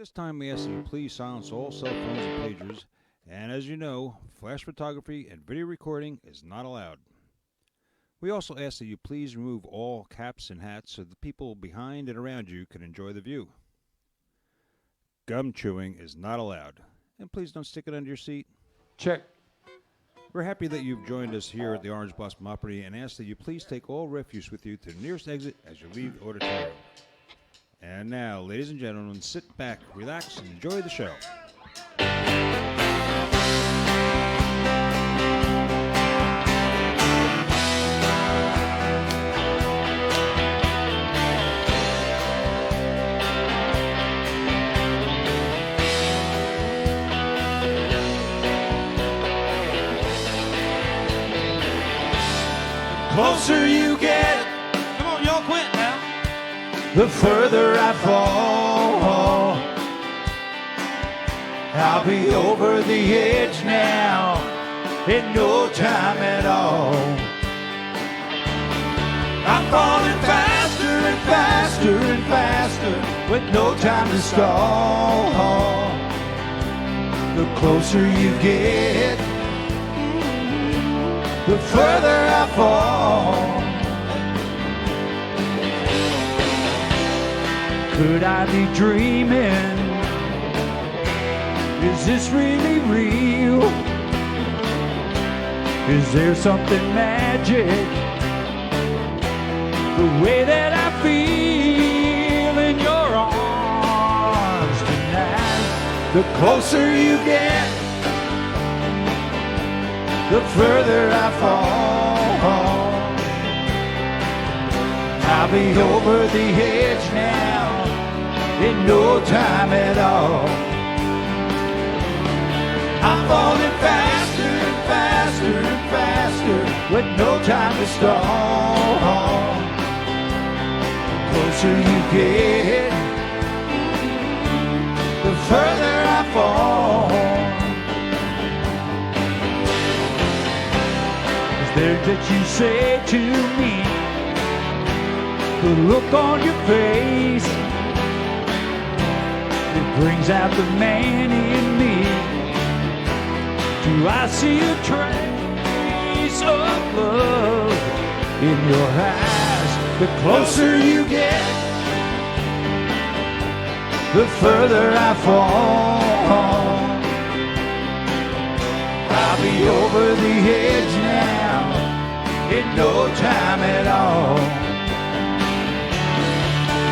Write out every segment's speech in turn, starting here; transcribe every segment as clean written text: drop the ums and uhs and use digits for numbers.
This time we ask that you please silence all cell phones and pagers, and as you know, flash photography and video recording is not allowed. We also ask that you please remove all caps and hats so the people behind and around you can enjoy the view. Gum chewing is not allowed, and please don't stick it under your seat. Check. We're happy that you've joined us here at the Orange Blossom Opry and ask that you please take all refuse with you to the nearest exit as you leave the auditorium. And now, ladies and gentlemen, sit back, relax, and enjoy the show. Closer you get, Come on, y'all quit now. the further I fall. I'll be over the edge now in no time at all. I'm falling faster and faster and faster with no time to stall. The closer you get, the further I fall. Could I be dreaming? Is this really real? Is there something magic? The way that I feel in your arms tonight. The closer you get, the further I fall. I'll be over the edge now in no time at all. I'm falling faster and faster and faster with no time to stall. The closer you get, the further I fall. There that you say to me, the look on your face, it brings out the man in me. Do I see a trace of love in your eyes? The closer you get, the further I fall. I'll be over the edge now in no time at all.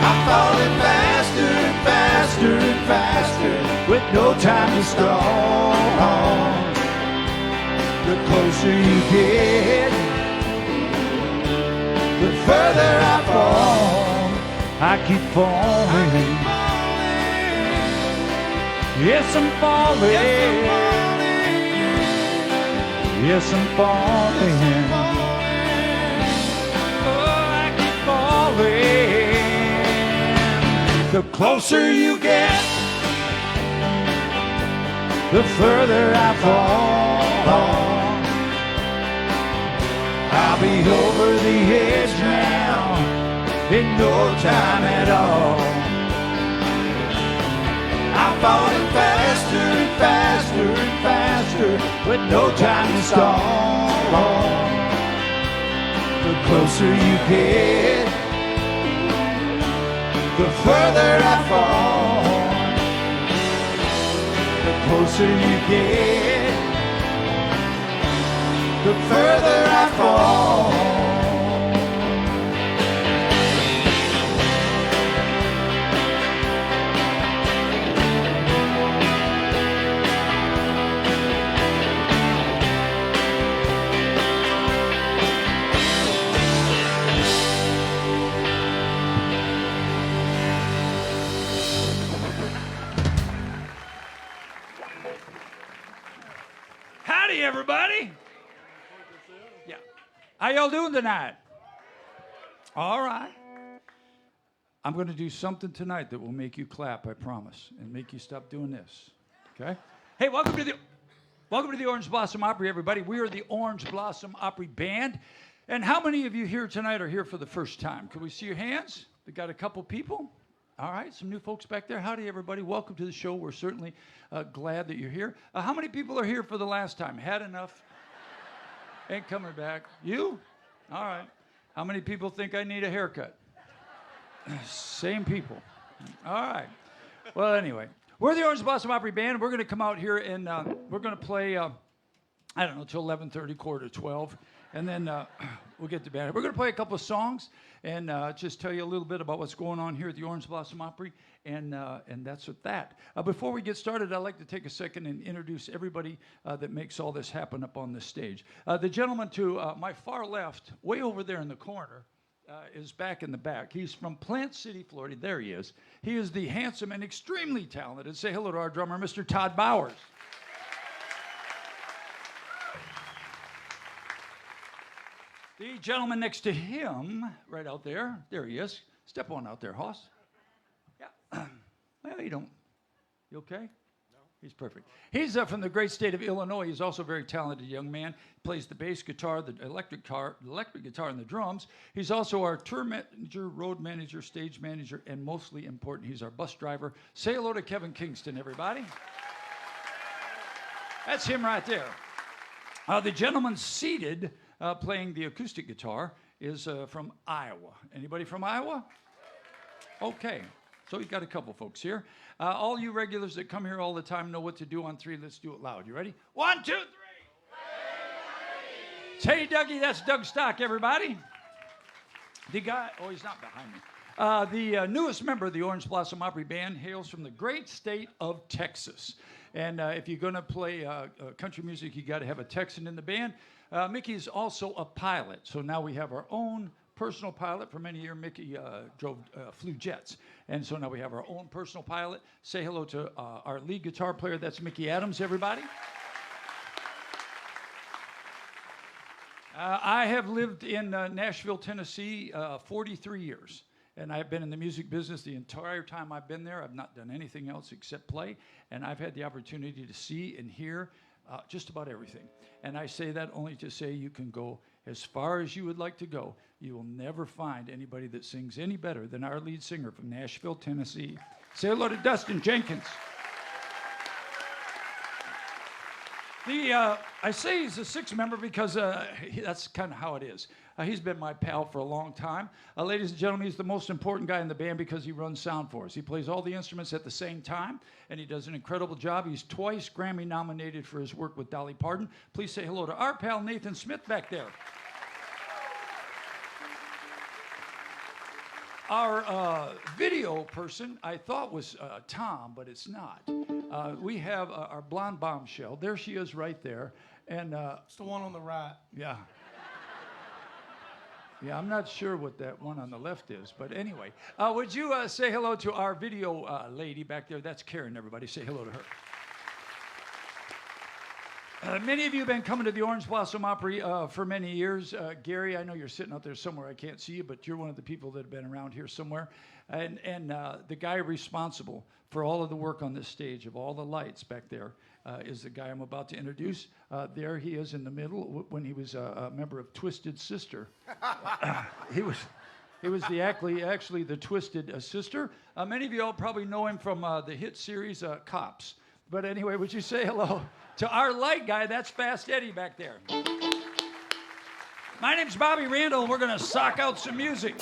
I'm falling faster and faster and faster with no time to stall. The closer you get, the further I fall. I keep falling. Yes, I'm falling. Yes, I'm falling. Oh, I keep falling. The closer you get, the further I fall. I'll be over the edge now in no time at all. I'm falling faster and faster and faster with no time to stall. The closer you get, the further I fall. The closer you get, the further I fall. Howdy, everybody. Yeah. How y'all doing tonight? All right. I'm going to do something tonight that will make you clap, I promise, and make you stop doing this. Okay? Hey, welcome to the Orange Blossom Opry, everybody. We are the Orange Blossom Opry Band. And how many of you here tonight are here for the first time? Can we see your hands? We got a couple people. All right, some new folks back there. Howdy, everybody. Welcome to the show. We're certainly glad that you're here. How many people are here for the last time? Had enough? Ain't coming back. You? All right. How many people think I need a haircut? Same people. All right. Well, anyway, we're the Orange Blossom Opry Band. We're going to come out here and we're going to play, I don't know, till 11:30, quarter to 12. And then we'll get to band. We're going to play a couple of songs and just tell you a little bit about what's going on here at the Orange Blossom Opry, and that's with that. Before we get started, I'd like to take a second and introduce everybody that makes all this happen up on this stage. The gentleman to my far left, way over there in the corner, is back in the back. He's from Plant City, Florida. There he is. He is the handsome and extremely talented. Say hello to our drummer, Mr. Todd Bowers. The gentleman next to him, right out there he is. Step on out there, Hoss. Yeah. Well, you okay? No. He's perfect. He's from the great state of Illinois. He's also a very talented young man. Plays the bass guitar, the electric guitar, and the drums. He's also our tour manager, road manager, stage manager, and mostly important, he's our bus driver. Say hello to Kevin Kingston, everybody. That's him right there. The gentleman seated playing the acoustic guitar is from Iowa. Anybody from Iowa? Okay, so we've got a couple folks here. All you regulars that come here all the time know what to do on three. Let's do it loud. You ready? 1, 2, 3. Hey, Dougie, that's Doug Stock, everybody. The guy, oh, he's not behind me. The newest member of the Orange Blossom Opry Band hails from the great state of Texas. And if you're going to play country music, you got to have a Texan in the band. Mickey is also a pilot, so now we have our own personal pilot. For many years, Mickey flew jets, and so now we have our own personal pilot. Say hello to our lead guitar player. That's Mickey Adams, everybody. I have lived in Nashville, Tennessee, 43 years. And I've been in the music business the entire time I've been there. I've not done anything else except play. And I've had the opportunity to see and hear just about everything. And I say that only to say you can go as far as you would like to go. You will never find anybody that sings any better than our lead singer from Nashville, Tennessee. Say hello to Dustin Jenkins. I say he's a sixth member because that's kind of how it is. He's been my pal for a long time. Ladies and gentlemen, he's the most important guy in the band because he runs sound for us. He plays all the instruments at the same time, and he does an incredible job. He's twice Grammy nominated for his work with Dolly Parton. Please say hello to our pal Nathan Smith back there. Our video person, I thought was Tom, but it's not. We have our blonde bombshell. There she is right there. And it's the one on the right. Yeah. Yeah, I'm not sure what that one on the left is. But anyway, would you say hello to our video lady back there? That's Karen, everybody. Say hello to her. Many of you have been coming to the Orange Blossom Opry for many years. Gary, I know you're sitting out there somewhere. I can't see you, but you're one of the people that have been around here somewhere. And the guy responsible for all of the work on this stage, of all the lights back there, is the guy I'm about to introduce. There he is in the middle when he was a member of Twisted Sister. He was actually the Twisted Sister. Many of you all probably know him from the hit series Cops. But anyway, would you say hello to our light guy? That's Fast Eddie back there. My name's Bobby Randall, and we're going to sock out some music.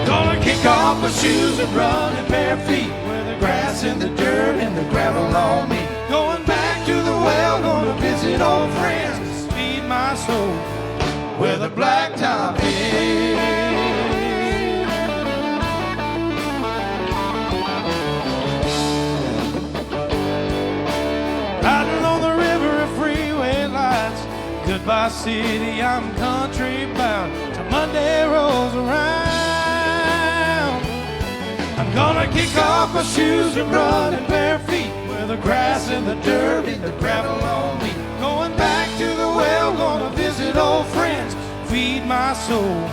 Gonna kick off my shoes and run in bare feet, where the grass and the dirt and the gravel on me. Going back to the well, gonna visit old friends, feed my soul where the blacktop is. Riding on the river of freeway lights, goodbye city, I'm country bound till Monday rolls around. I'm gonna kick off my shoes and run in bare feet, where the grass and the dirt and the gravel on me. Going back to the well, gonna visit old friends, feed my soul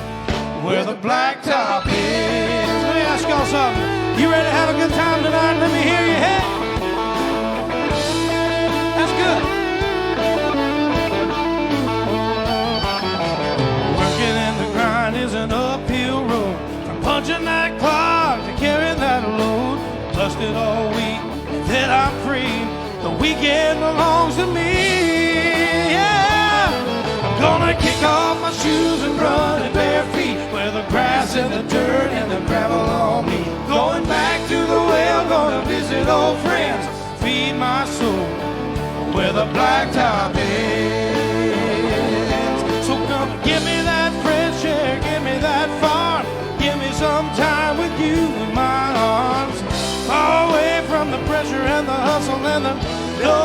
where the blacktop is. Let me ask y'all something. You ready to have a good time tonight? Let me hear you. Hey, that's good. Working in the grind is an uphill road. From punching that clock to carrying that load. Busted all week, and then I'm free. The weekend belongs to me. Yeah, I'm gonna kick off my shoes and run in bare feet where the grass and the dirt and the gravel on me. Going back to the well, gonna visit old friends, feed my soul where the blacktop ends. So come give me that fresh air, give me that farm, give me some time with you in my arms, far away from the pressure and the hustle and the noise.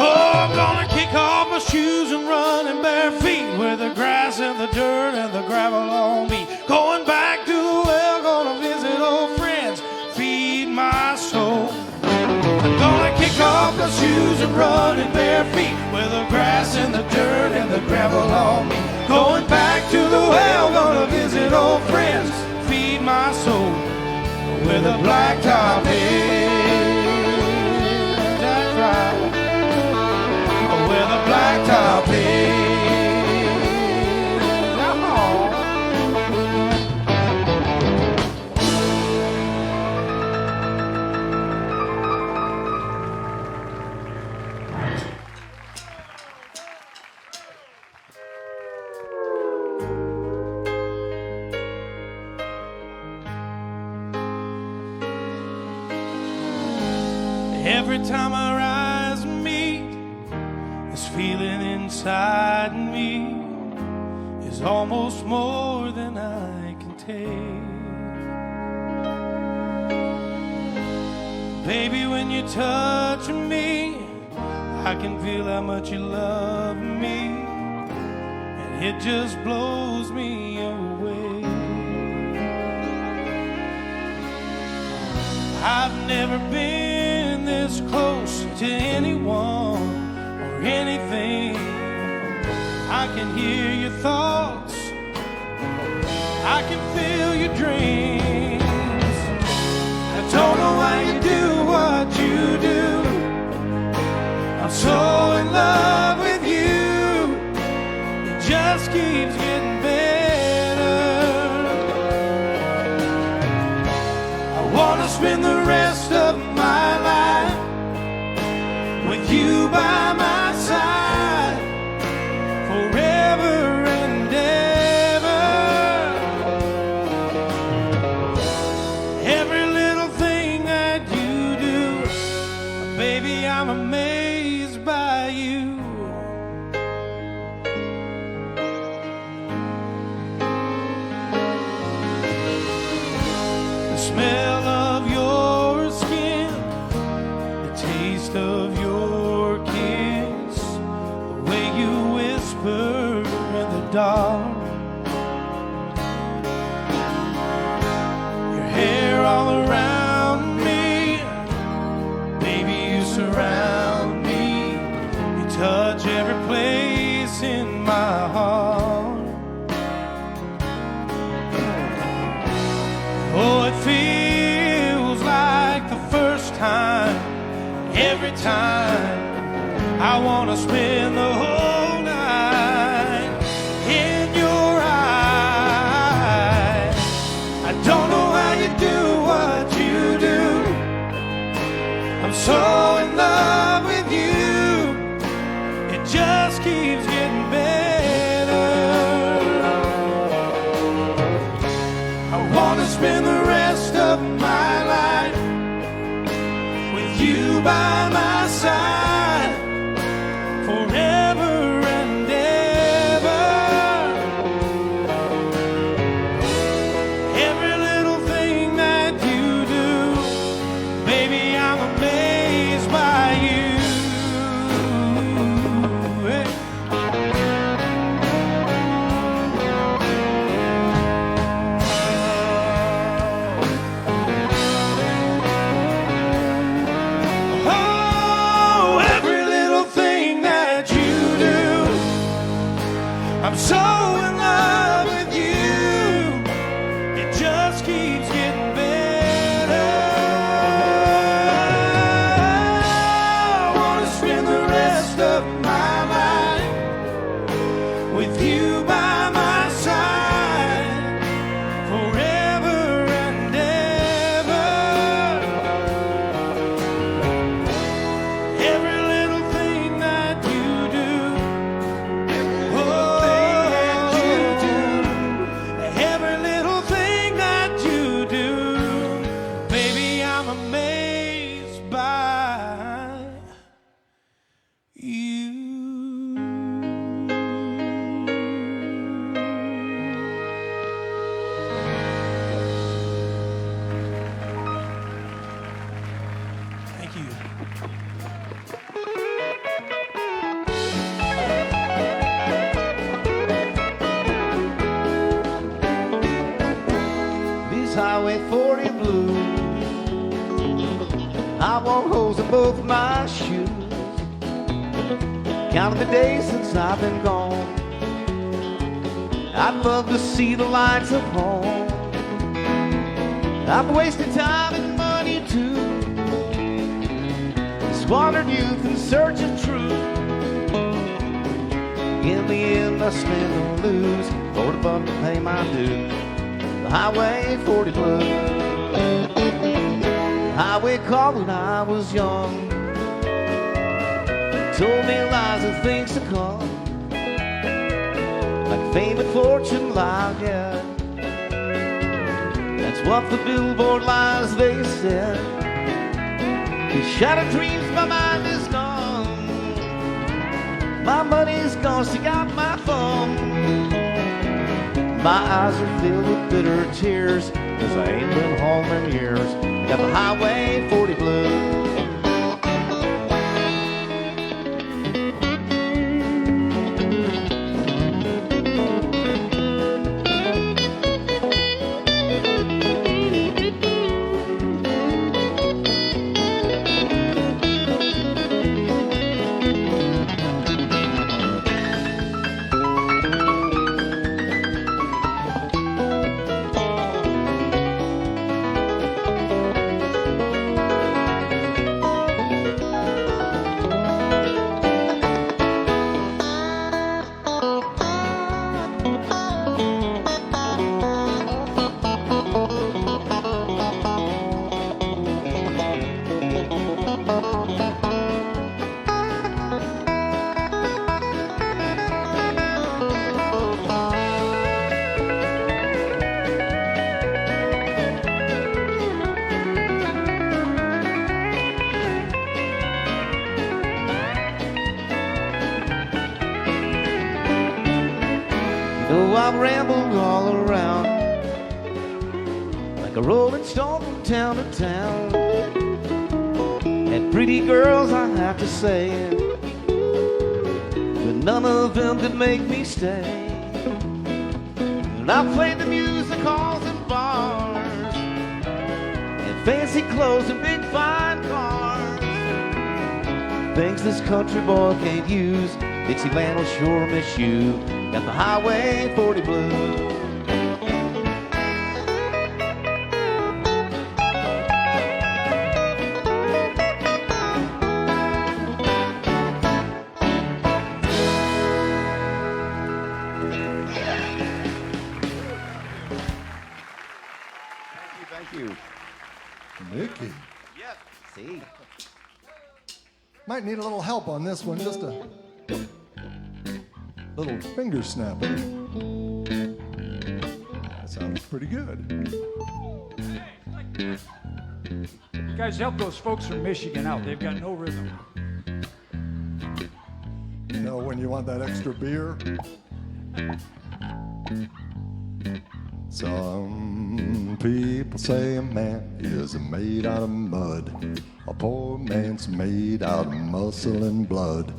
Oh, I'm gonna kick off my shoes and run in bare feet where the grass and the dirt and the gravel on me. Going back to the well, gonna visit old friends, feed my soul. I'm gonna kick off my shoes and run in bare feet where the grass and the dirt and the gravel on me. Going back to the well, gonna visit old friends, feed my soul where the blacktop is. That's right. Where the blacktop is. Every time our eyes meet, this feeling inside me is almost more than I can take. Baby, when you touch me, I can feel how much you love me, and it just blows me away. I've never been this close to anyone or anything. I can hear your thoughts, I can feel your dreams. I don't know why you do what you do. I'm so in love with you. It just keeps getting better. I wanna spend the rest of my life with you by my side, forever and ever. Every little thing that you do, baby, I'm amazed by you. The smell of your skin, the taste of your kiss, the way you whisper in the dark, your hair all around me, baby, you surround me, you touch every place in my heart. Oh, it feels like the first time, every time. I wanna spend the whole night in your eyes. I don't know how you do what you do. I'm so in love with you. It just keeps getting better. I wanna spend the rest of my life with you by my side, forever and ever. Every little thing that you do, baby, I'm amazed by you. Hey. Oh, every little thing that you do, I'm so in love with you. by you. Thank you. These Highway 40 blues, I want holes in both my shoes. Counting the days since I've been gone, I'd love to see the lights of home. I've wasted time and money too, squandered youth in search of truth. In the end I stand or lose, for the buck to pay my dues. The Highway 40 blues, the highway called when I was young, told me lies of things to come, like fame and fortune lie ahead. That's what the billboard lies they said. These shattered dreams, my mind is numb, my money's gone, stick out my thumb. My eyes are filled with bitter tears, 'cause I ain't been home in years. Got the Highway 40 blues. Oh, I've rambled all around like a rolling stone from town to town. And pretty girls, I have to say, but none of them could make me stay. And I played the music halls and bars, and fancy clothes and big fine cars, things this country boy can't use. Dixieland will sure miss you. Got the Highway 40 blues. Thank you. Mickey. Yep. See. Might need a little help on this one, just a little finger snapping. That sounds pretty good. You guys help those folks from Michigan out. They've got no rhythm. You know when you want that extra beer? Some people say a man is made out of mud. A poor man's made out of muscle and blood.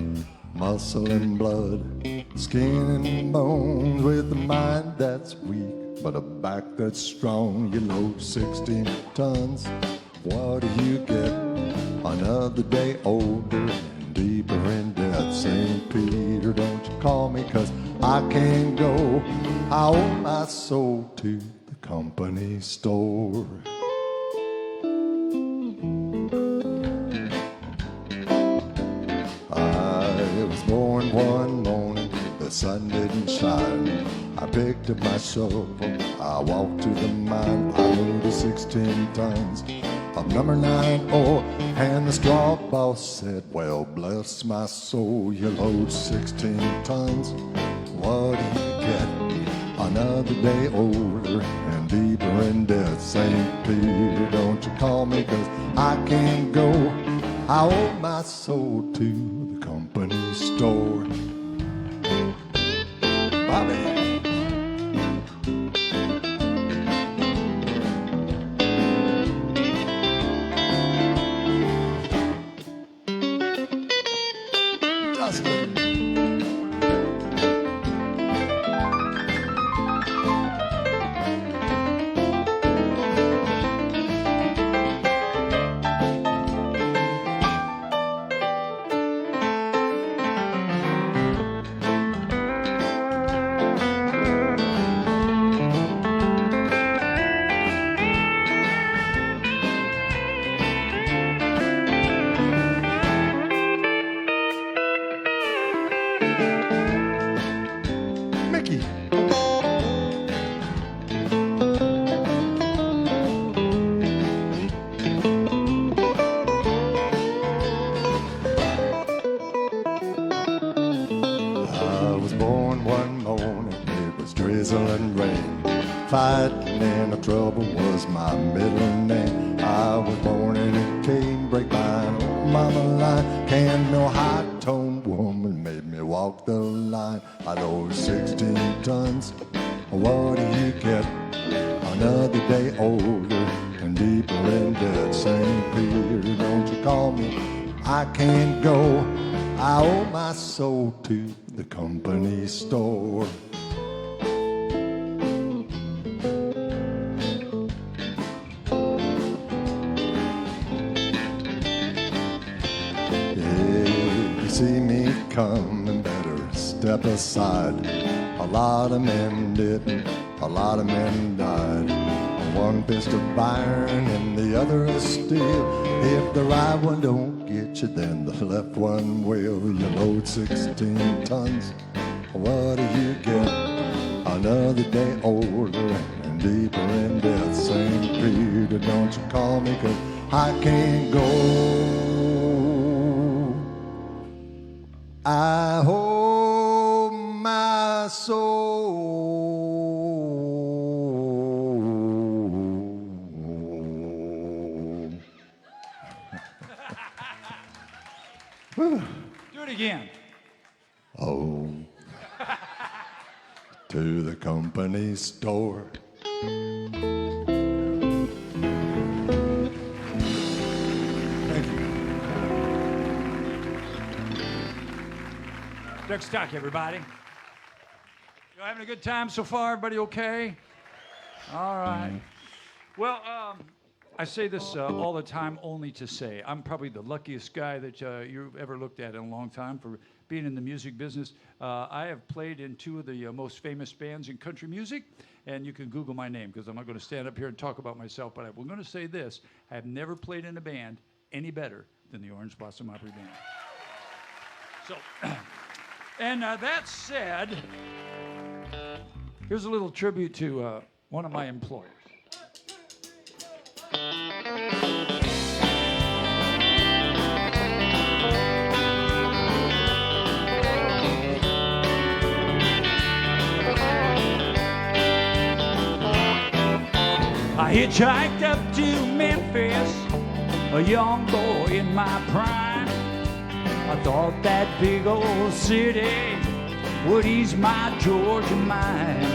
Muscle and blood, skin and bones, with a mind that's weak, but a back that's strong. You load 16 tons, what do you get? Another day older and deeper in debt. St. Peter, don't you call me, 'cause I can't go. I owe my soul to the company store. I was born one morning, the sun didn't shine. I picked up my shovel, I walked to the mine. I moved 16 tons of number 9 ore, and the straw boss said, well, bless my soul, you load 16 tons, what do you get? Another day older and deeper in debt. St. Peter, don't you call me, 'cause I can't go. I owe my soul to the company store. Bobby. Mickey. I was born one morning, it was drizzling rain. Fighting in the trouble was my middle name. I was born in a canebrake by an old mama line. Can't no high-toned woman made me walk the line. I rode 16 tons. What do you get? Another day older and deeper in debt. St. Peter, don't you call me? I can't go. I owe my soul to the company store. If you see me coming, better step aside. A lot of men didn't, a lot of men died. One fist of iron and the other of steel. If the right one don't get you, then the left one will. You load 16 tons, what do you get? Another day older and deeper in debt. St. Peter, don't you call me, 'cause I can't go. I hold my soul Do it again. oh to the company store. Thank you. Next talk, everybody. You having a good time so far? Everybody okay? All right. Well, I say this all the time only to say I'm probably the luckiest guy that you've ever looked at in a long time for being in the music business. I have played in two of the most famous bands in country music, and you can Google my name because I'm not going to stand up here and talk about myself, but I'm going to say this. I have never played in a band any better than the Orange Blossom Opry Band. So, and that said, here's a little tribute to one of my employers. I hitchhiked up to Memphis, a young boy in my prime. I thought that big old city would ease my Georgia mind.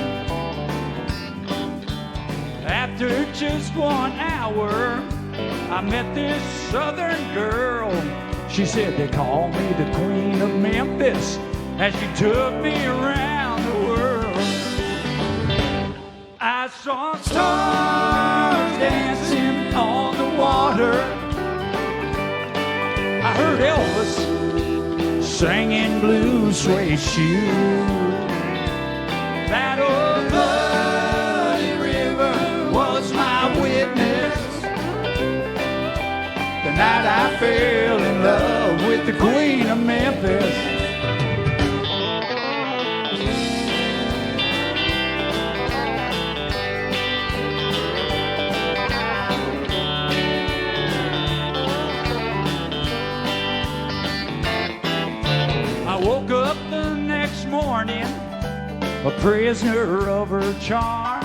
After just 1 hour, I met this southern girl. She said they call me the Queen of Memphis, as she took me around the world. I saw stars dancing on the water. I heard Elvis singing Blue Suede Shoes. That old bloody river was my witness. The night I fell in love with the Queen of Memphis. I woke up the next morning, a prisoner of her charm.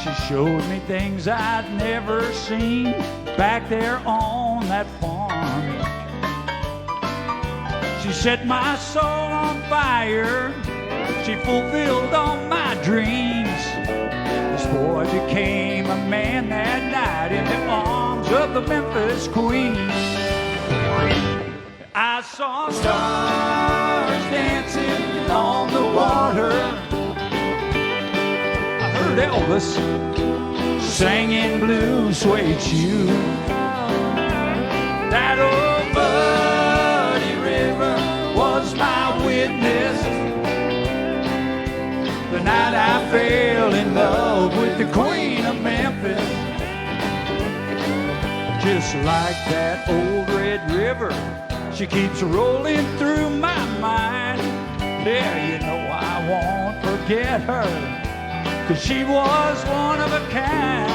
She showed me things I'd never seen back there on on that farm. She set my soul on fire. She fulfilled all my dreams. This boy became a man that night in the arms of the Memphis Queen. I saw stars dancing on the water. I heard Elvis singing Blue Suede Shoe. That old muddy river was my witness. The night I fell in love with the Queen of Memphis. Just like that old red river, she keeps rolling through my mind. Yeah, you know I won't forget her, 'cause she was one of a kind.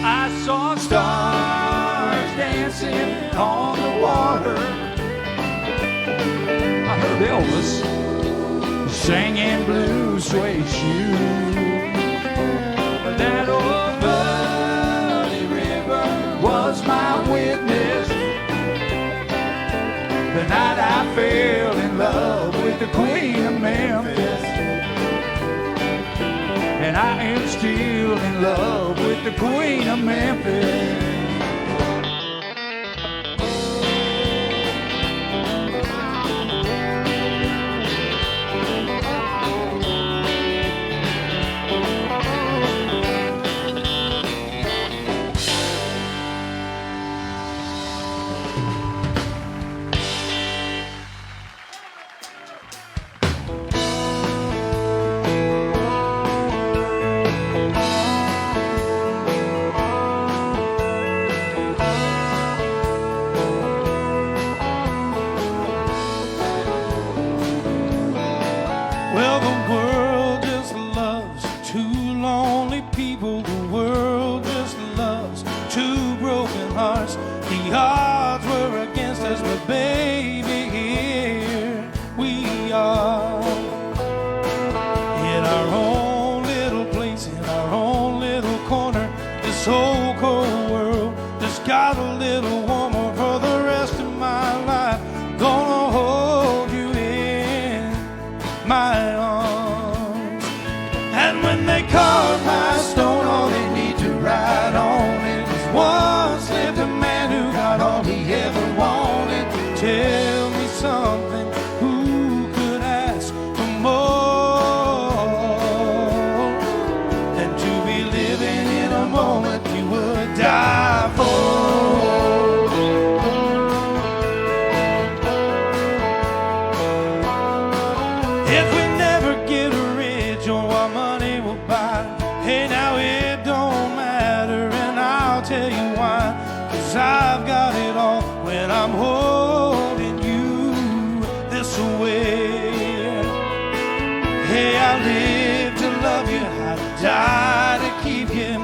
I saw stars dancing on the water. I heard Elvis singing Blue Suede Shoe. That old muddy river was my witness. The night I fell in love with the Queen of Memphis. And I am still in love with the Queen of Memphis. Well, the world just loves two lonely people. The world just loves two broken hearts. The odds were against us, but baby, here we are. In our own little place, in our own little corner. This whole cold world just got a little warmer for the rest of my life. Gonna hold you in my arms. And when they carve my stone, all they need to write on it is once lived a man who got all he ever wanted. Tell me something, who could ask for more than to be living in a moment you would die for? If we never get rich on what money will buy, hey, now it don't matter, and I'll tell you why. 'Cause I've got it all when I'm holding you this way. Hey, I live to love you, I die to keep you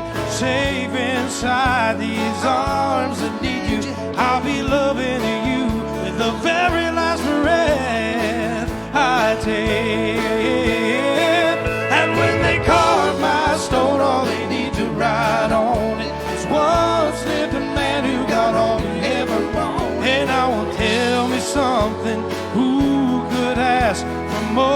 safe inside these arms that need you. I'll be loving you with the very last breath I take. And when they carve my stone, all they need to write on it is once lived a man who got all he ever wanted. And I will tell me something, who could ask for more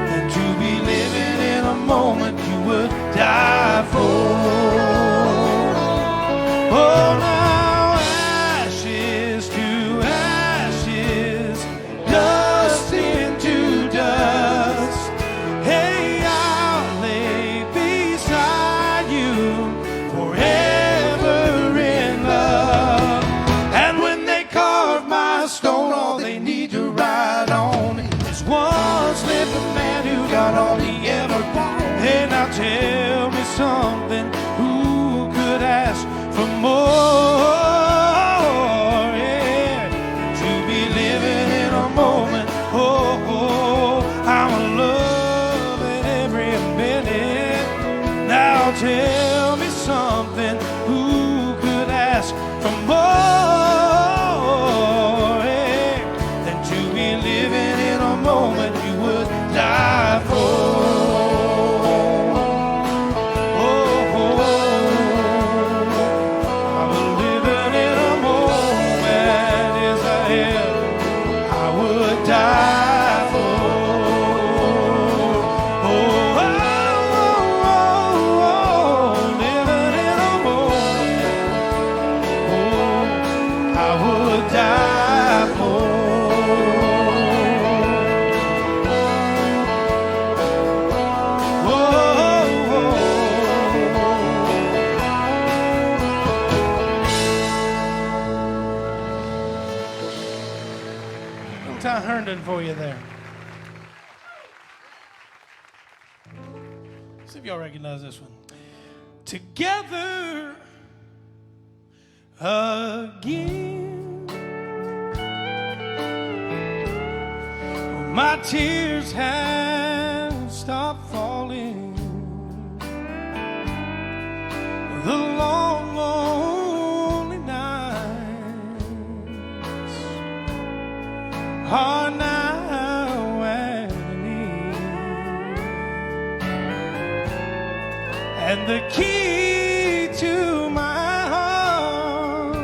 than to be living in a moment you would die for? Oh, now ashes to ashes, dust into dust. Hey, I'll lay beside you forever in love. And when they carve my stone, all they need to write on it is once lived a man who got all he ever wanted. Hey, now tell me something, who could ask for more? Yeah, to be living in a moment. Oh, I'm in love in every minute. Now tell me something, who could ask for more? Yeah, than to be living in a moment you would die for. Oh, oh, oh. Herndon for you there. See if y'all recognize this one. Together again. My tears have stopped falling. The long, lonely nights are now at an end. And the key to my heart,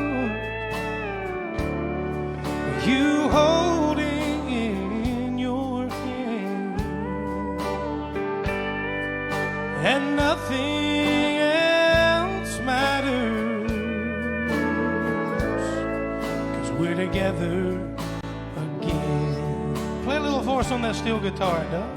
you holding in your hand, and nothing else matters, 'cause we're together again. Play a little for us on that steel guitar, Doug.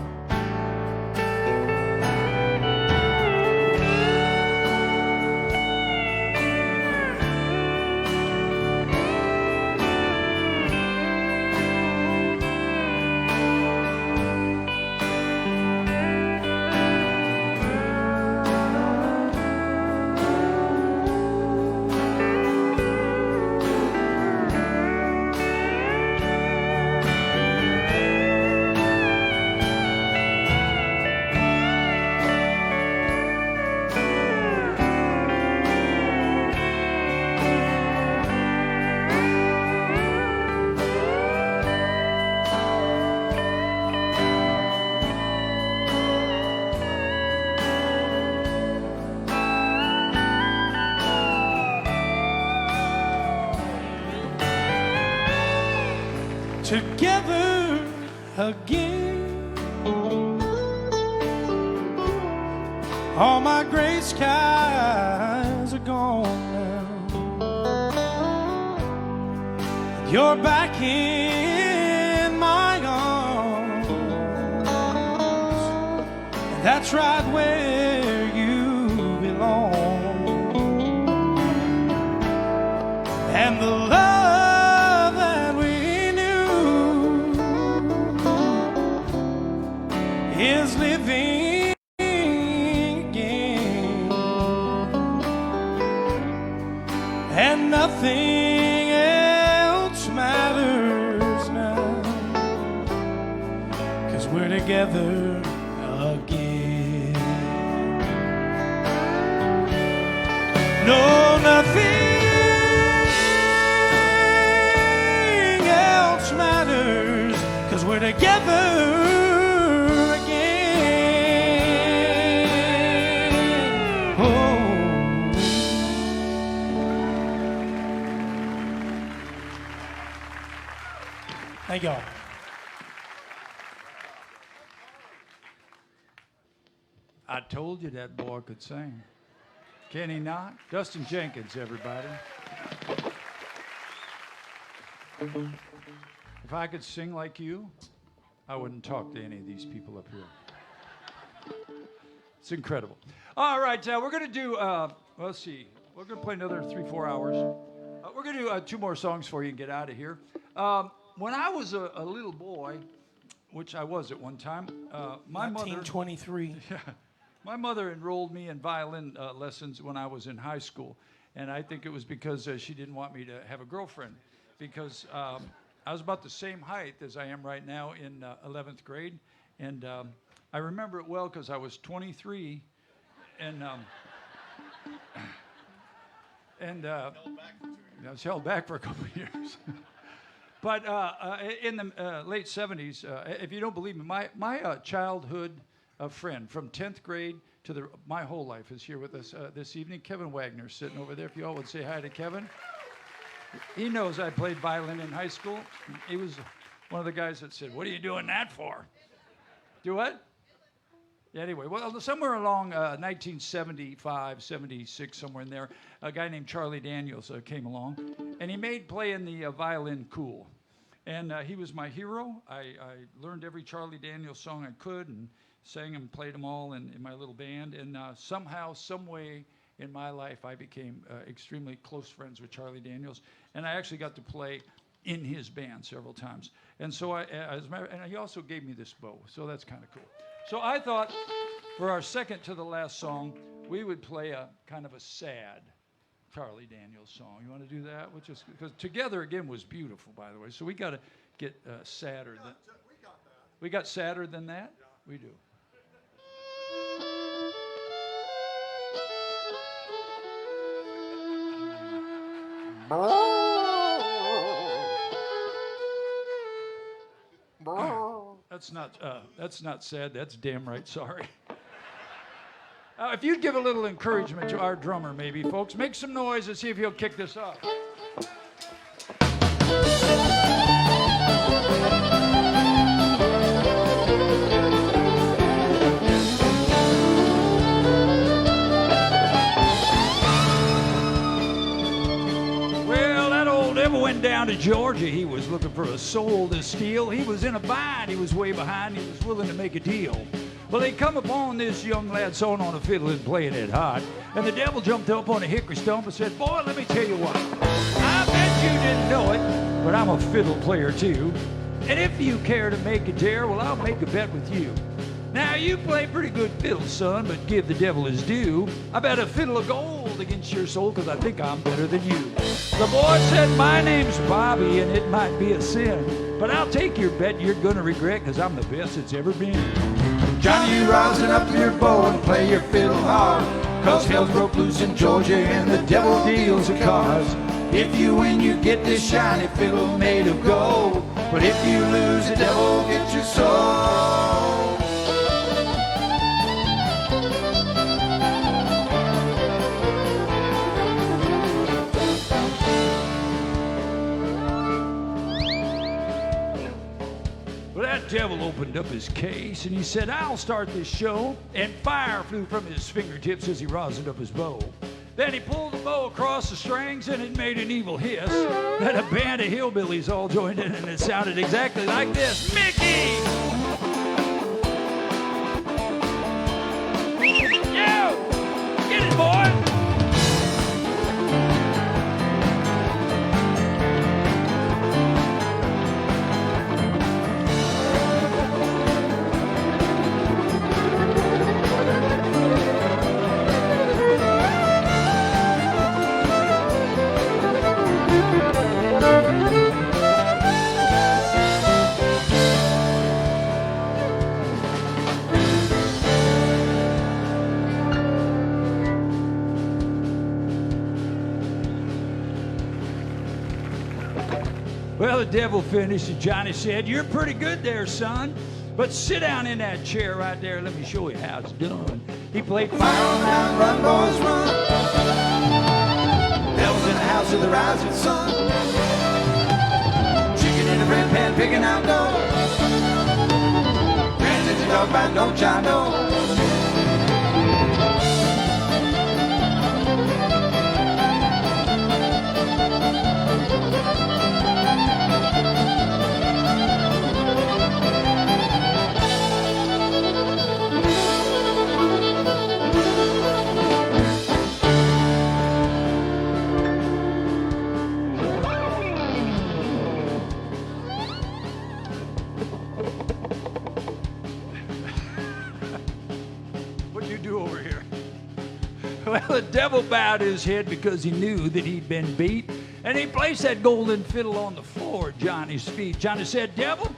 Together again. All my gray skies are gone now. You're back in my arms, and that's right where you belong. And the love that we knew is living again, and nothing else matters now, 'cause we're together again. No, nothing else matters, 'cause we're together again. Oh. Thank y'all. I told you that boy could sing. Can he not? Dustin Jenkins, everybody. If I could sing like you, I wouldn't talk to any of these people up here. It's incredible. All right, we're going to do, let's see, we're going to play another 3-4 hours. We're going to do 2 more songs for you and get out of here. When I was a little boy, which I was at one time, my mother... 1923. My mother enrolled me in violin lessons when I was in high school, and I think it was because she didn't want me to have a girlfriend, because I was about the same height as I am right now in 11th grade, and I remember it well because I was 23, and I was held back for a couple of years. But in the late 70s, if you don't believe me, my childhood friend from 10th grade to my whole life is here with us this evening. Kevin Wagner sitting over there. If you all would say hi to Kevin. He knows I played violin in high school. He was one of the guys that said, "What are you doing that for?" Do what? Anyway, well, somewhere along 1975, 76, somewhere in there, a guy named Charlie Daniels came along, and he made playing the violin cool. And he was my hero. I learned every Charlie Daniels song I could and sang and played them all in my little band. And somehow, some way in my life, I became extremely close friends with Charlie Daniels. And I actually got to play in his band several times. And so and he also gave me this bow, so that's kind of cool. So I thought for our second to the last song, we would play a kind of a sad Charlie Daniels song. You want to do that? Because Together Again was beautiful, by the way. So we got to get sadder. We got sadder than that? Yeah. We do. That's not sad. That's damn right sorry. If you'd give a little encouragement to our drummer, maybe, folks, make some noise and see if he'll kick this off. Went down to Georgia. He was looking for a soul to steal. He was in a bind. He was way behind. He was willing to make a deal. Well, they come upon this young lad sewing on a fiddle and playing it hot. And the devil jumped up on a hickory stump and said, "Boy, let me tell you what. I bet you didn't know it, but I'm a fiddle player too. And if you care to make a dare, well, I'll make a bet with you. Now, you play pretty good fiddle, son, but give the devil his due. I bet a fiddle of gold against your soul, because I think I'm better than you." The boy said, "My name's Bobby, and it might be a sin, but I'll take your bet you're going to regret, because I'm the best that's ever been." Johnny, you rosin up your bow and play your fiddle hard, 'cause hell's broke loose in Georgia and the devil deals the cards. If you win, you get this shiny fiddle made of gold, but if you lose, the devil gets your soul. Well, that devil opened up his case and he said, "I'll start this show." And fire flew from his fingertips as he rosined up his bow. Then he pulled the bow across the strings and it made an evil hiss. Then a band of hillbillies all joined in and it sounded exactly like this. "Mickey! Yo! Get it, boy!" Well, the devil finished, and Johnny said, "You're pretty good there, son. But sit down in that chair right there. Let me show you how it's done." He played "Fire on the Mountain, Run, Boys, Run." Devil's in the house of the rising sun. Chicken in the bread pan, picking out dough. Granny's a dog bite, don't ya know? Well, the devil bowed his head because he knew that he'd been beat, and he placed that golden fiddle on the floor at Johnny's feet. Johnny said, "Devil,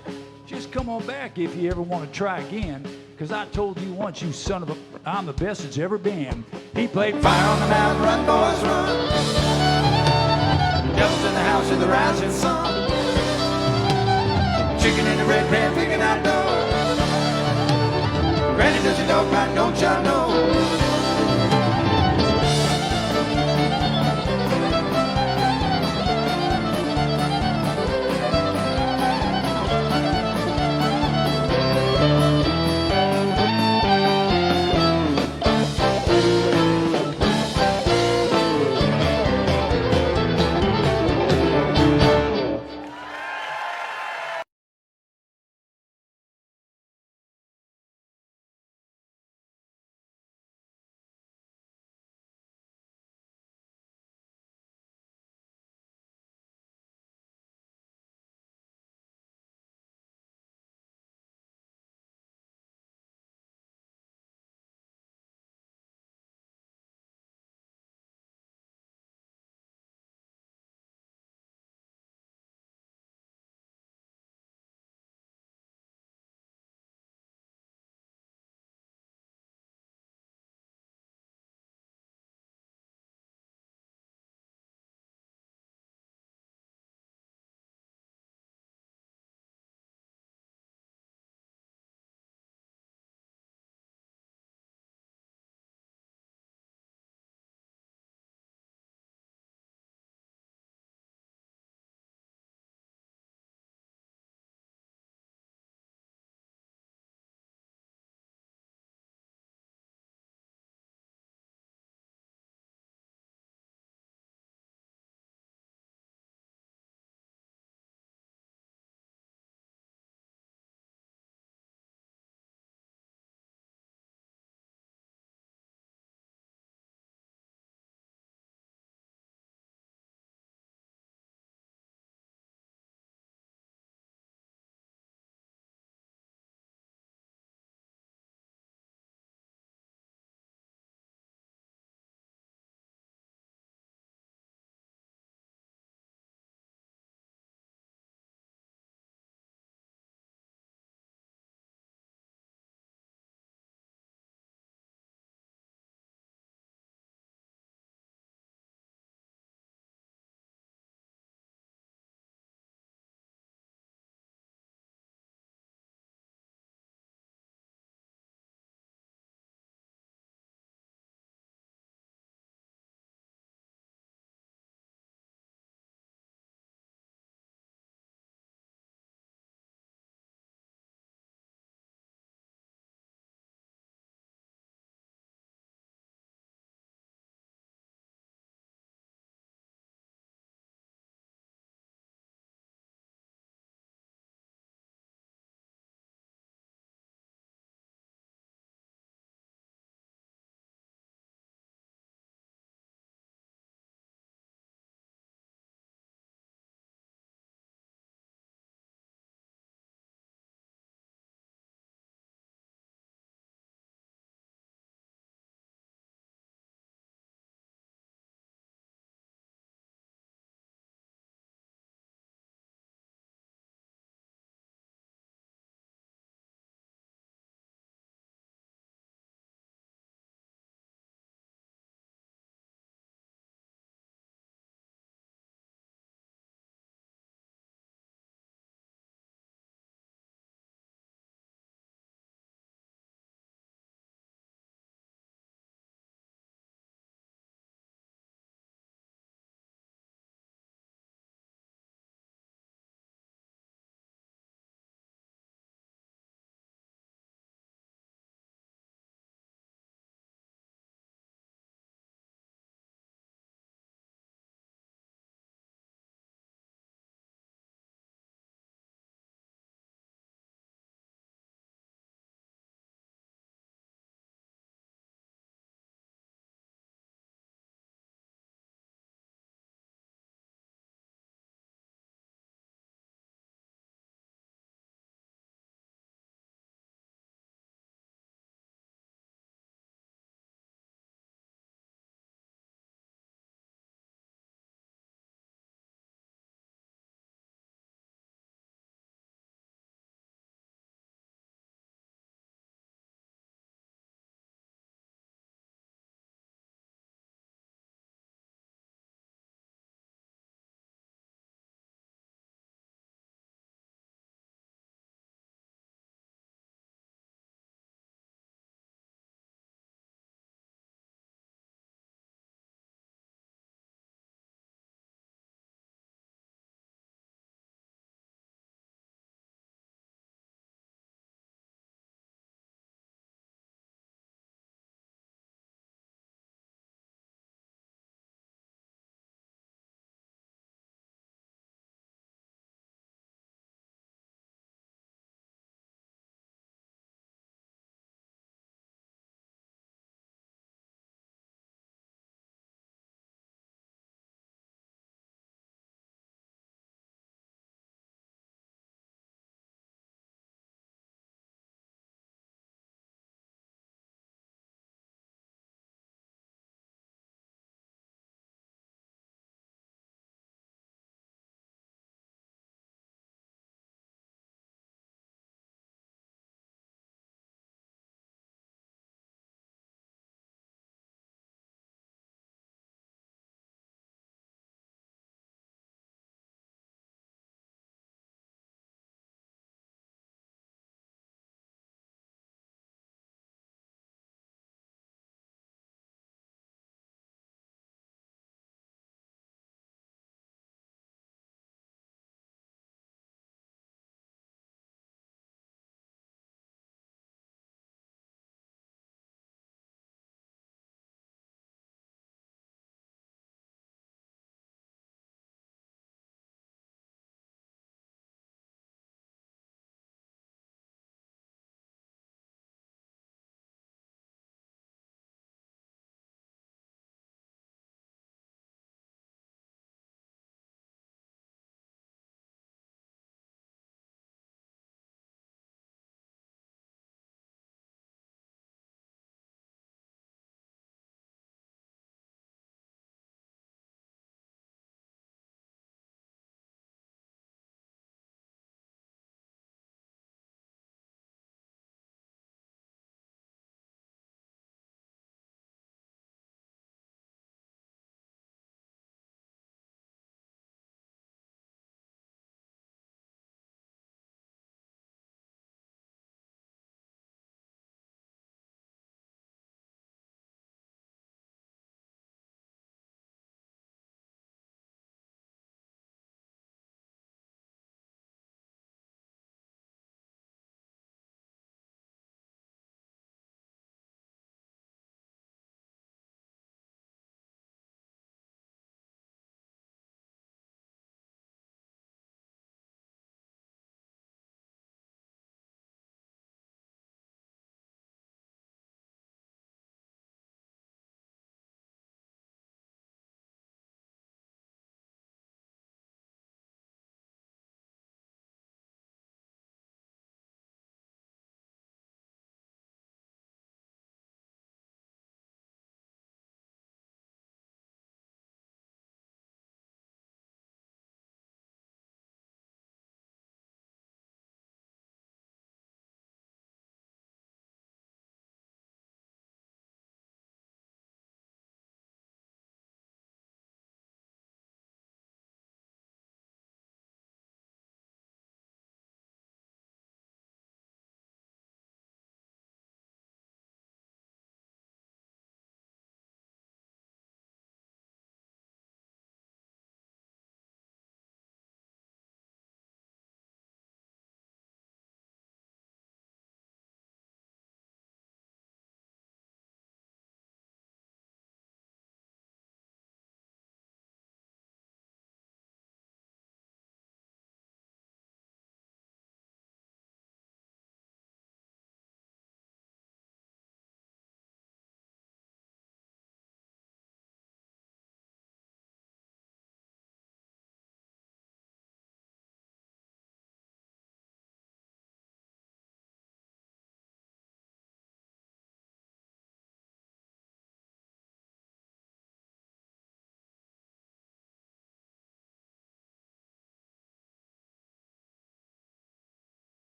just come on back if you ever want to try again, because I told you once, you son of a, I'm the best it's ever been." He played "Fire on the Mountain, Run, Boys, Run." Devil's in the house of the rising sun. Chicken in the red pan, picking out dough. Granny does your dog bite, don't ya know?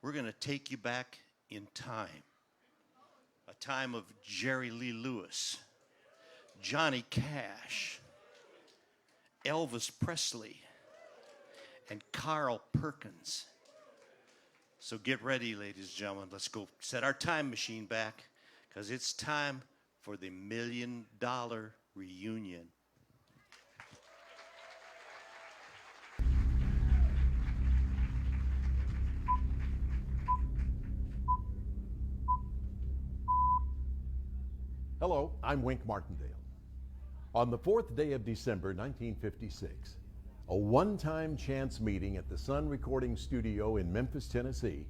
we're going to take you back in time. A time of Jerry Lee Lewis, Johnny Cash, Elvis Presley, and Carl Perkins. So get ready, ladies and gentlemen. Let's go set our time machine back, because it's time for the $1 Million Reunion. Hello, I'm Wink Martindale. On the 4th day of December 1956, a one-time chance meeting at the Sun Recording Studio in Memphis, Tennessee,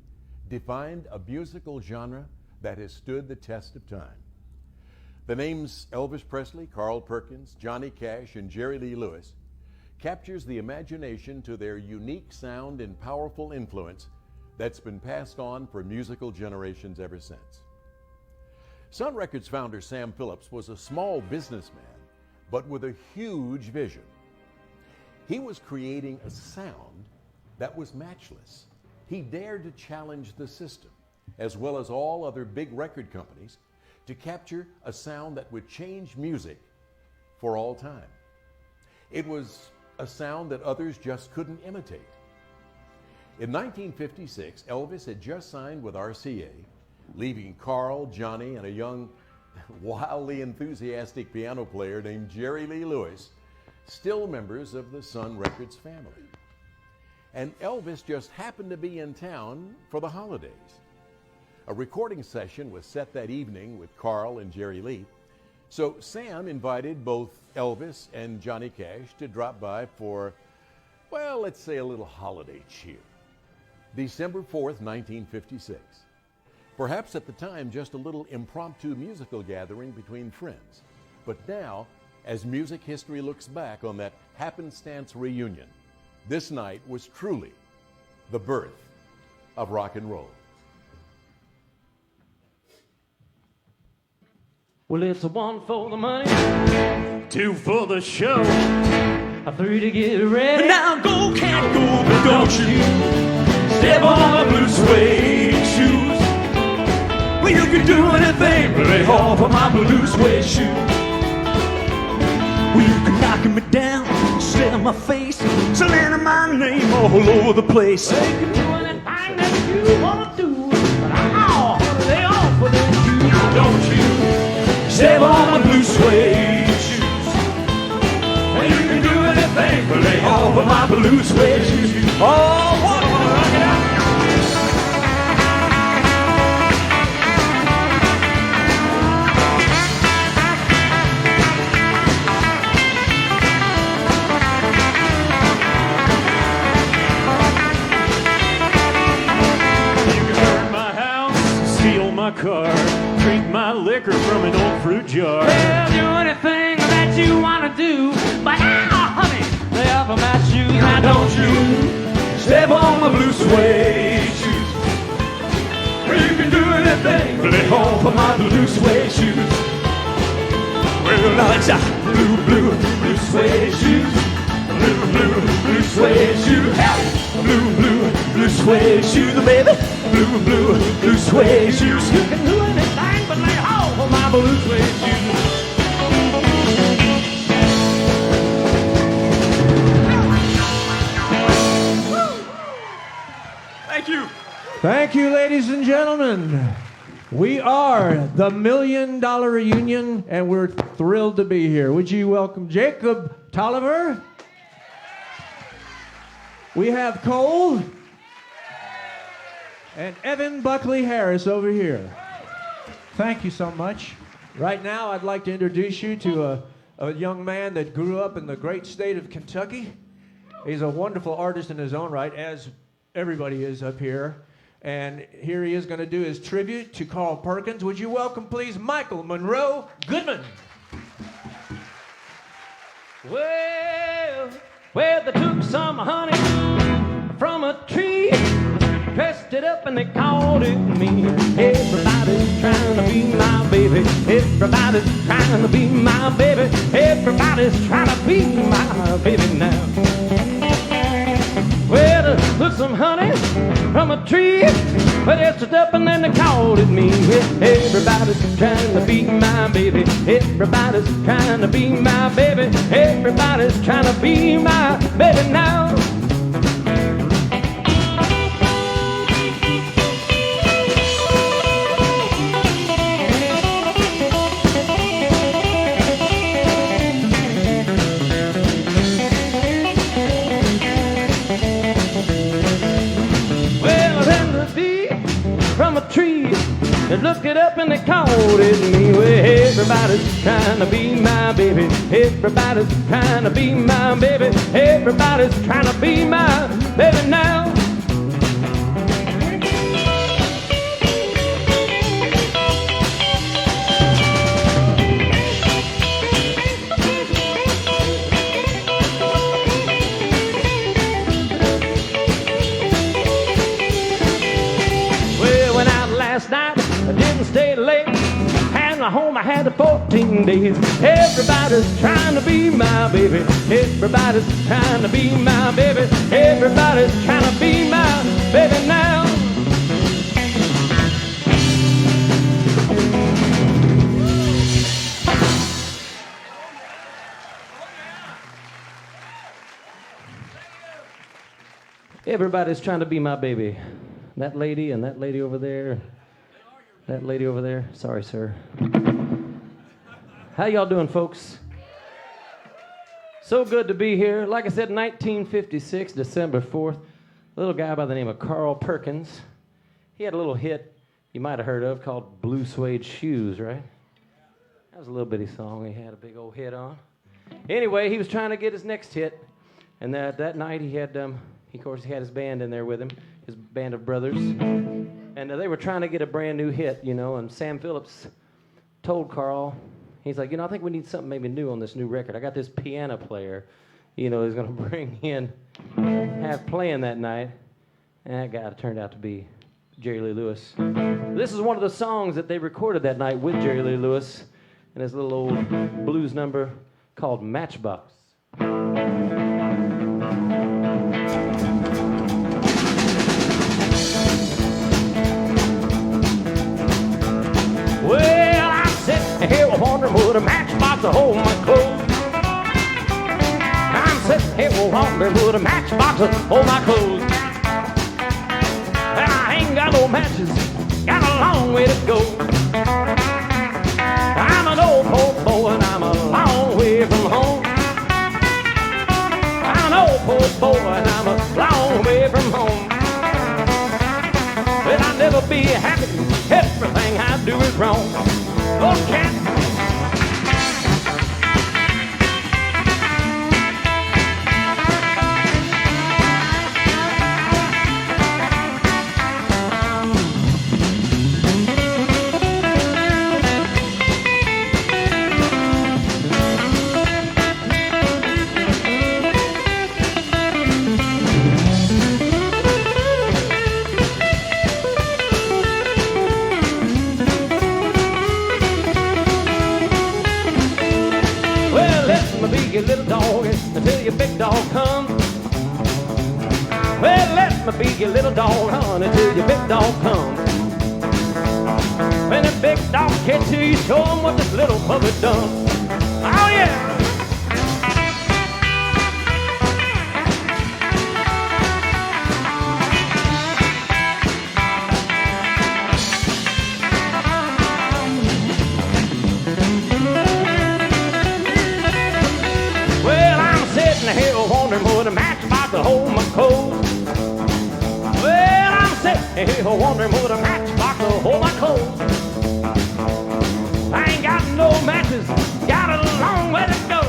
defined a musical genre that has stood the test of time. The names Elvis Presley, Carl Perkins, Johnny Cash, and Jerry Lee Lewis captures the imagination to their unique sound and powerful influence that's been passed on for musical generations ever since. Sun Records founder Sam Phillips was a small businessman, but with a huge vision. He was creating a sound that was matchless. He dared to challenge the system, as well as all other big record companies, to capture a sound that would change music for all time. It was a sound that others just couldn't imitate. In 1956, Elvis had just signed with RCA, leaving Carl, Johnny, and a young, wildly enthusiastic piano player named Jerry Lee Lewis, still members of the Sun Records family. And Elvis just happened to be in town for the holidays. A recording session was set that evening with Carl and Jerry Lee, so Sam invited both Elvis and Johnny Cash to drop by for, well, let's say a little holiday cheer. December 4th, 1956. Perhaps at the time just a little impromptu musical gathering between friends. But now, as music history looks back on that happenstance reunion, this night was truly the birth of rock and roll. Well, it's a 1 for the money, 2 for the show, a 3 to get ready. Now go, can't go, but don't you step on my blue suede shoes. Well, you can do anything, but lay off of my blue suede shoes. Well, you can knock me down, spit on my face, slander my name all over the place. Well, you can do anything that you want to do, but I'll lay off of them shoes. Don't you step on my blue suede shoes. Well, you can do anything, but lay off of my blue suede shoes. Oh, what a rock it out. Car, drink my liquor from an old fruit jar. Well, do anything that you want to do, but now, honey, lay off of my shoes. Now don't you step on my blue suede shoes. Well, you can do anything, but lay off of my blue suede shoes. Well, now it's a blue suede shoes. Blue suede shoes. Blue suede shoes, baby. Blue suede shoes. You can do anything but lay off of my blue suede shoes. Thank you. Thank you, ladies and gentlemen. We are the $1 Million Reunion, and we're thrilled to be here. Would you welcome Jacob Tolliver? We have Cole and Evan Buckley Harris over here. Thank you so much. Right now, I'd like to introduce you to a young man that grew up in the great state of Kentucky. He's a wonderful artist in his own right, as everybody is up here. And here he is going to do his tribute to Carl Perkins. Would you welcome, please, Michael Monroe Goodman? Well, they took some honey from a tree, dressed it up and they called it me. Everybody's trying to be my baby. Everybody's trying to be my baby. Everybody's trying to be my baby now. Well, they took some honey from a tree, dressed up and then they called it me. Everybody's trying to be my baby. Everybody's trying to be my baby. Everybody's trying to be my baby now. From a tree, they looked it up and they called it me. Well, everybody's trying to be my baby. Everybody's trying to be my baby. Everybody's trying to be my baby now. I didn't stay late. Had my home, I had 14 days. Everybody's trying to be my baby. Everybody's trying to be my baby. Everybody's trying to be my baby now. Everybody's trying to be my baby. That lady and that lady over there. That lady over there. Sorry, sir. How y'all doing, folks? So good to be here. Like I said, 1956, December 4th, a little guy by the name of Carl Perkins. He had a little hit you might have heard of called Blue Suede Shoes, right? That was a little bitty song he had a big old hit on. Anyway, he was trying to get his next hit, and that night he had, of course, he had his band in there with him, his band of brothers. And they were trying to get a brand new hit, you know, and Sam Phillips told Carl, he's like, you know, I think we need something maybe new on this new record. I got this piano player, you know, he's going to bring in, have playing that night. And that guy turned out to be Jerry Lee Lewis. This is one of the songs that they recorded that night with Jerry Lee Lewis and his little old blues number called Matchbox. Well, I'm sitting here wondering would a matchbox hold my clothes. I'm sitting here wondering would a matchbox hold my clothes. I ain't got no matches, got a long way to go. I'm an old poor boy and I'm a long way from home. I'm an old poor boy and I'm a long way from home. Well, I'll never be happy, everything I do is wrong. Oh, cat. Your little dog until your big dog comes. Well, let me be your little dog, honey, until your big dog comes. When the big dog catches you, show him what this little puppy done. Oh, yeah! Here wondering would a matchbox hold my coat. Well, I'm sitting here wondering would a matchbox hold my coat. I ain't got no matches, got a long way to go.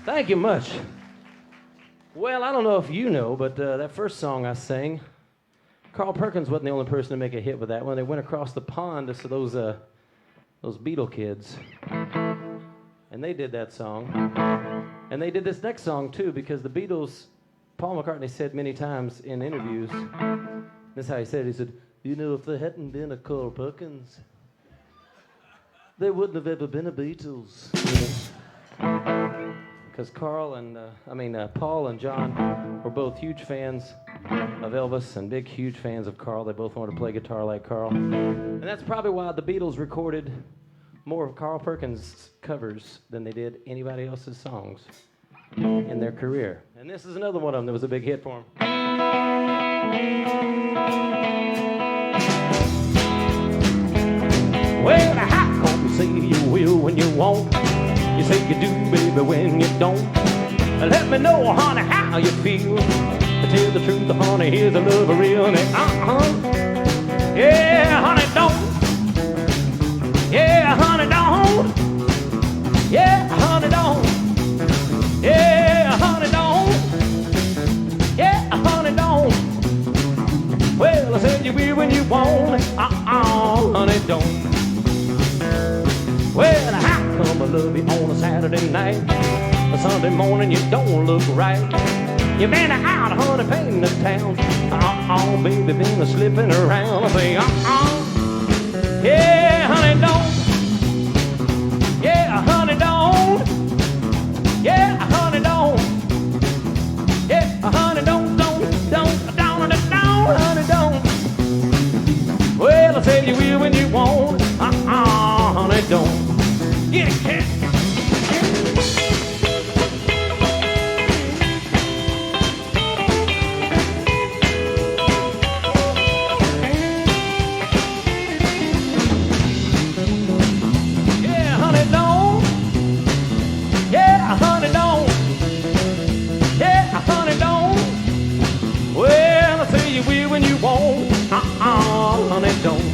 Thank you much. Well, I don't know if you know, but that first song I sang, Carl Perkins wasn't the only person to make a hit with that one. They went across the pond to those Beatle kids, and they did that song. And they did this next song, too, because the Beatles, Paul McCartney said many times in interviews, this is how he said it, he said, you know, if there hadn't been a Carl Perkins, there wouldn't have ever been a Beatles. Because Paul and John were both huge fans of Elvis and big, huge fans of Carl. They both wanted to play guitar like Carl. And that's probably why the Beatles recorded more of Carl Perkins' covers than they did anybody else's songs in their career. And this is another one of them that was a big hit for him. Well, how come you say you will when you won't? You say you do, baby, when you don't. Let me know, honey, how you feel. To tell the truth, honey, here's the love real. Yeah, honey, don't. Yeah, honey, don't. Yeah, honey, don't. Yeah, honey, don't. Yeah, honey, don't. Well, I said you will when you won't. Honey, don't. Well, how come I love you on a Saturday night? A Sunday morning you don't look right. You've been out, honey, painting the town. Baby, been slipping around. I say, yeah, honey, don't. Yeah, honey, don't. Yeah, honey, don't. Yeah, honey, don't, honey, don't. Well, I said you will when you won't. Honey, don't. Get it, cat. Yeah, honey, don't. Yeah, honey, don't. Yeah, honey, don't. Well, I say you will when you won't. Honey, don't.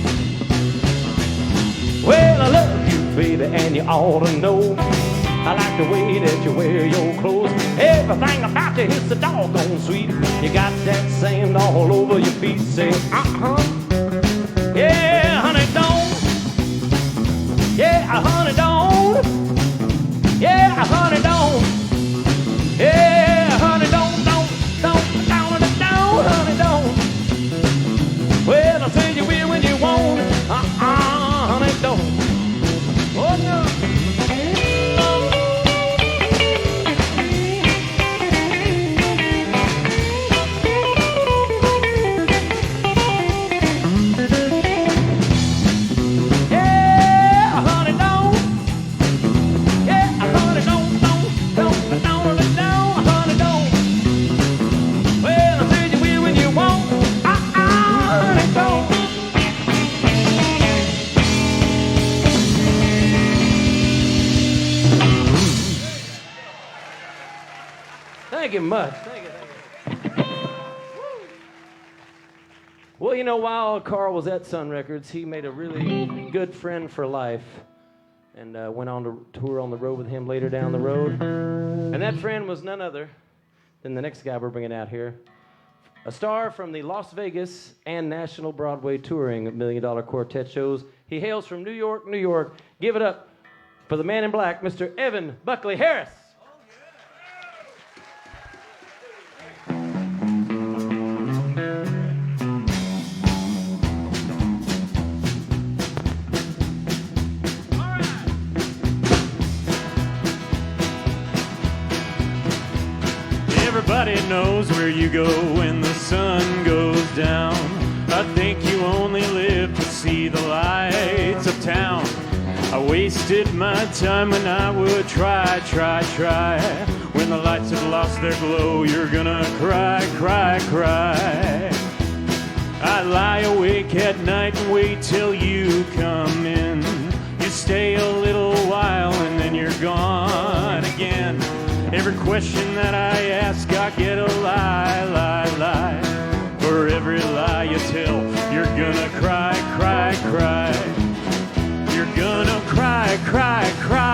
Well, I love you, baby, and you ought to know. I like the way that you wear your clothes. Everything about you is so doggone sweet. You got that sand all over your feet. Say, yeah, honey, don't. Yeah, honey, don't. Yeah, honey, don't. Yeah, honey, don't, honey, don't. Well, I'll tell you will when you won't. Honey, don't. Oh, no. Thank you much. Thank you. Well, you know, while Carl was at Sun Records, he made a really good friend for life and went on to tour on the road with him later down the road. And that friend was none other than the next guy we're bringing out here, a star from the Las Vegas and National Broadway touring $1 Million Quartet shows. He hails from New York, New York. Give it up for the man in black, Mr. Evan Buckley Harris. Everybody knows where you go when the sun goes down. I think you only live to see the lights of town. I wasted my time when I would try. When the lights have lost their glow, you're gonna cry. I lie awake at night and wait till you come in. You stay a little while and then you're gone again. Every question that I ask, I get a lie. For every lie you tell, you're gonna cry. You're gonna cry,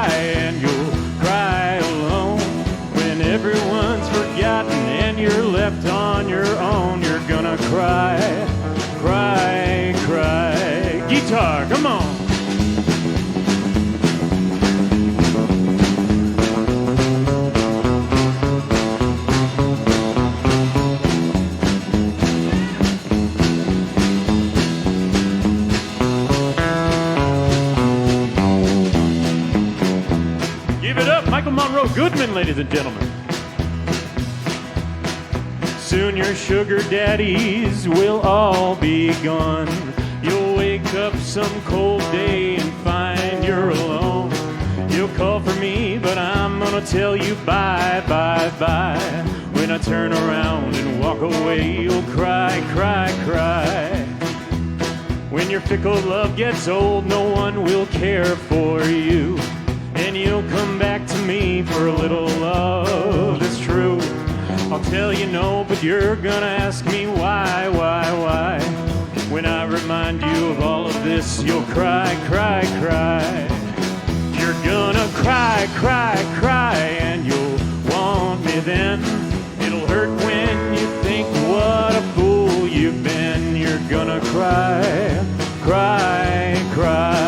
and you'll cry alone. When everyone's forgotten and you're left on your own, you're gonna cry. Guitar, come on. Michael Monroe Goodman, ladies and gentlemen. Soon your sugar daddies will all be gone. You'll wake up some cold day and find you're alone. You'll call for me, but I'm gonna tell you bye, bye, bye. When I turn around and walk away, you'll cry, cry, cry. When your fickle love gets old, no one will care for you. And you'll come back to me for a little love that's true. I'll tell you no, but you're gonna ask me why. When I remind you of all of this, you'll cry, cry, cry. You're gonna cry, cry, cry, and you'll want me then. It'll hurt when you think what a fool you've been. You're gonna cry, cry, cry.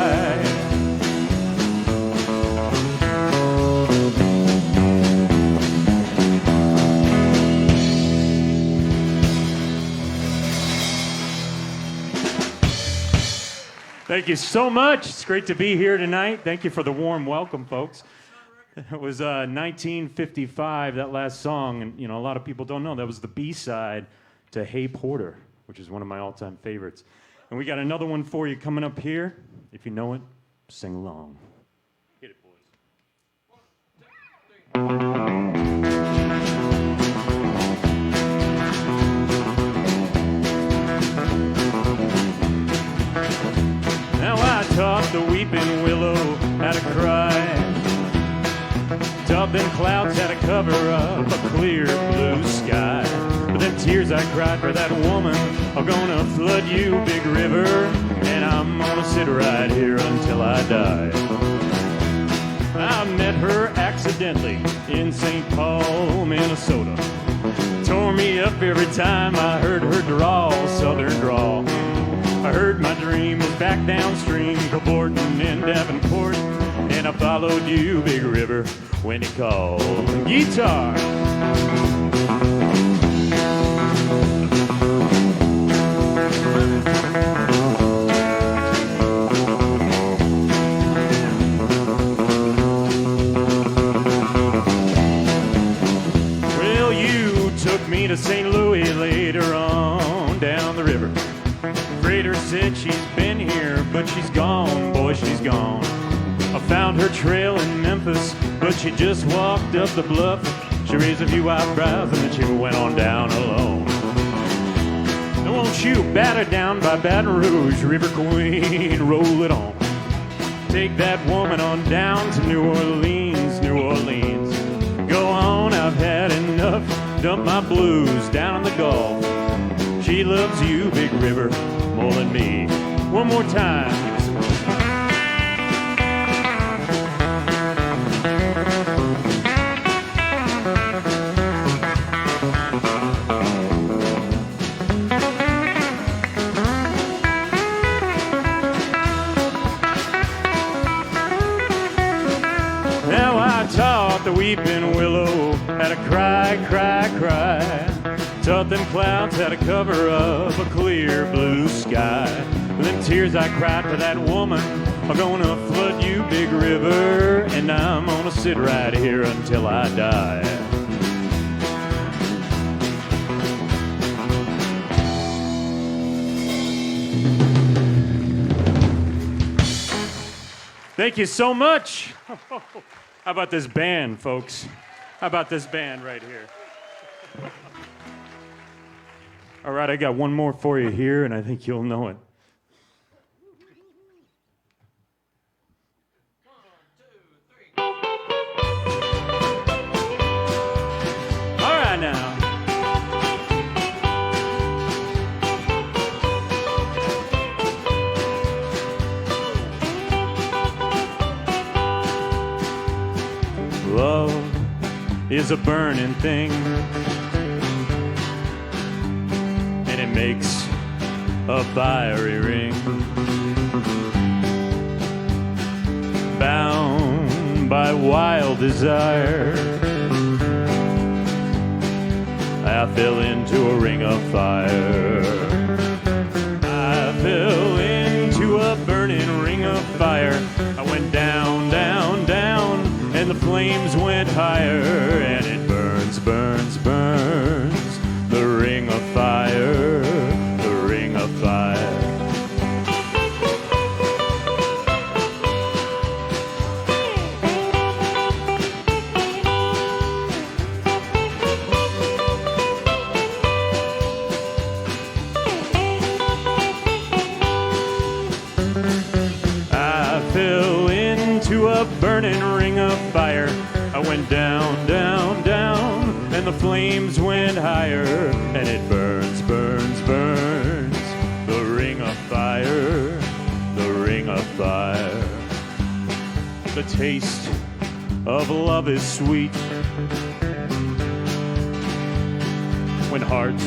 Thank you so much. It's great to be here tonight. Thank you for the warm welcome, folks. It was 1955, that last song, and a lot of people don't know that was the B-side to Hey Porter, which is one of my all-time favorites. And we got another one for you coming up here. If you know it, sing along. Hit it, boys. 1, 2, 3. Now I taught the weeping willow how to cry. Taught them clouds how to cover up a clear blue sky. But them tears I cried for that woman are gonna flood you, big river. And I'm gonna sit right here until I die. I met her accidentally in St. Paul, Minnesota. Tore me up every time I heard her drawl, southern drawl. I heard my dream was back downstream, cavorting in Davenport. And I followed you, big river, when he called guitar. Well, you took me to St. Louis later on down the river. Freighter said she's been here, but she's gone, boy, she's gone. I found her trail in Memphis, but she just walked up the bluff. She raised a few eyebrows and then she went on down alone. Now won't you batter down by Baton Rouge, River Queen, roll it on. Take that woman on down to New Orleans, New Orleans. Go on, I've had enough, dump my blues down in the Gulf. She loves you, big river, more than me. One more time. Now I taught the weeping willow how to cry, cry, cry. Taught them clouds how to cover up a clear blue sky. Them tears I cried for that woman are gonna flood you, big river. And I'm gonna sit right here until I die. Thank you so much. How about this band, folks? How about this band right here? All right, I got one more for you here, and I think you'll know it. 1, 2, 3. All right now. Love is a burning thing, and it makes a fiery ring. Bound by wild desire, I fell into a ring of fire. I fell into a burning ring of fire. I went down, down, down, and the flames went higher, and it burns, burns, burns. The ring of fire, the ring of fire. I fell into a burning ring of fire. I went down, down, down, and the flames went higher, and it burns, burns, burns. The ring of fire, the ring of fire. The taste of love is sweet when hearts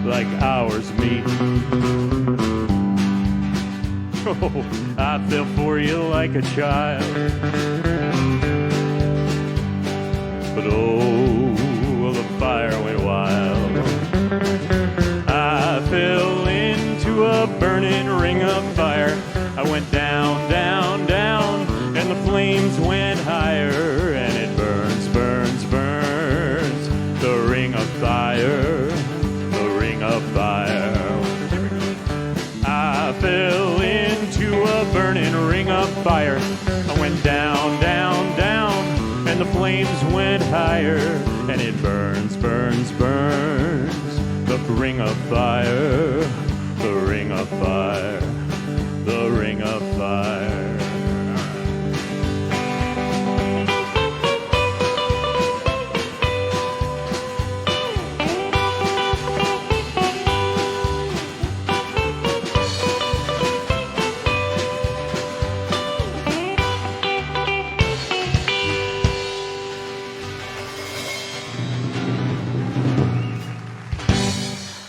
like ours meet. Oh, I fell for you like a child. But oh, the fire went wild. I fell into a burning ring of fire. I went down, down, down, and the flames went higher, and it burns, burns, burns. The ring of fire, the ring of fire. I fell into a burning ring of fire. I went down, down, down, and the flames went higher, and it burns, burns, burns. The ring of fire, the ring of fire, the ring of fire.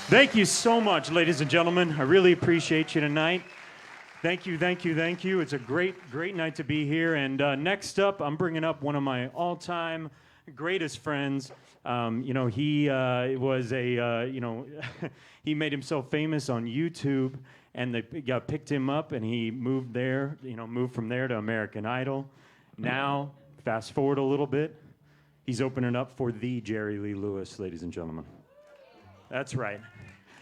Thank you so much, ladies and gentlemen. I really appreciate you tonight. Thank you, thank you, thank you. It's a great, great night to be here. And next up, I'm bringing up one of my all-time greatest friends. He was a, he made himself famous on YouTube, and they picked him up, and he moved there, moved from there to American Idol. Now, fast forward a little bit, he's opening up for the Jerry Lee Lewis, ladies and gentlemen. That's right.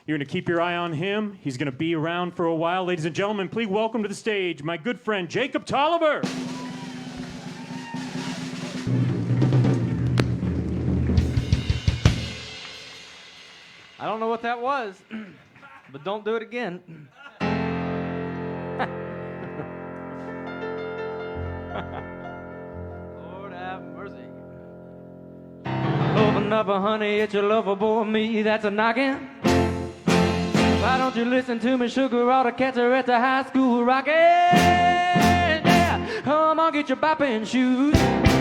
You're going to keep your eye on him. He's going to be around for a while. Ladies and gentlemen, please welcome to the stage my good friend, Jacob Tolliver. I don't know what that was, but don't do it again. Lord have mercy. Love another honey, it's your lover boy, me, that's a knocking. Why don't you listen to me, sugar, ought to catch her at the high school rockin'? Yeah, come on, get your bopping shoes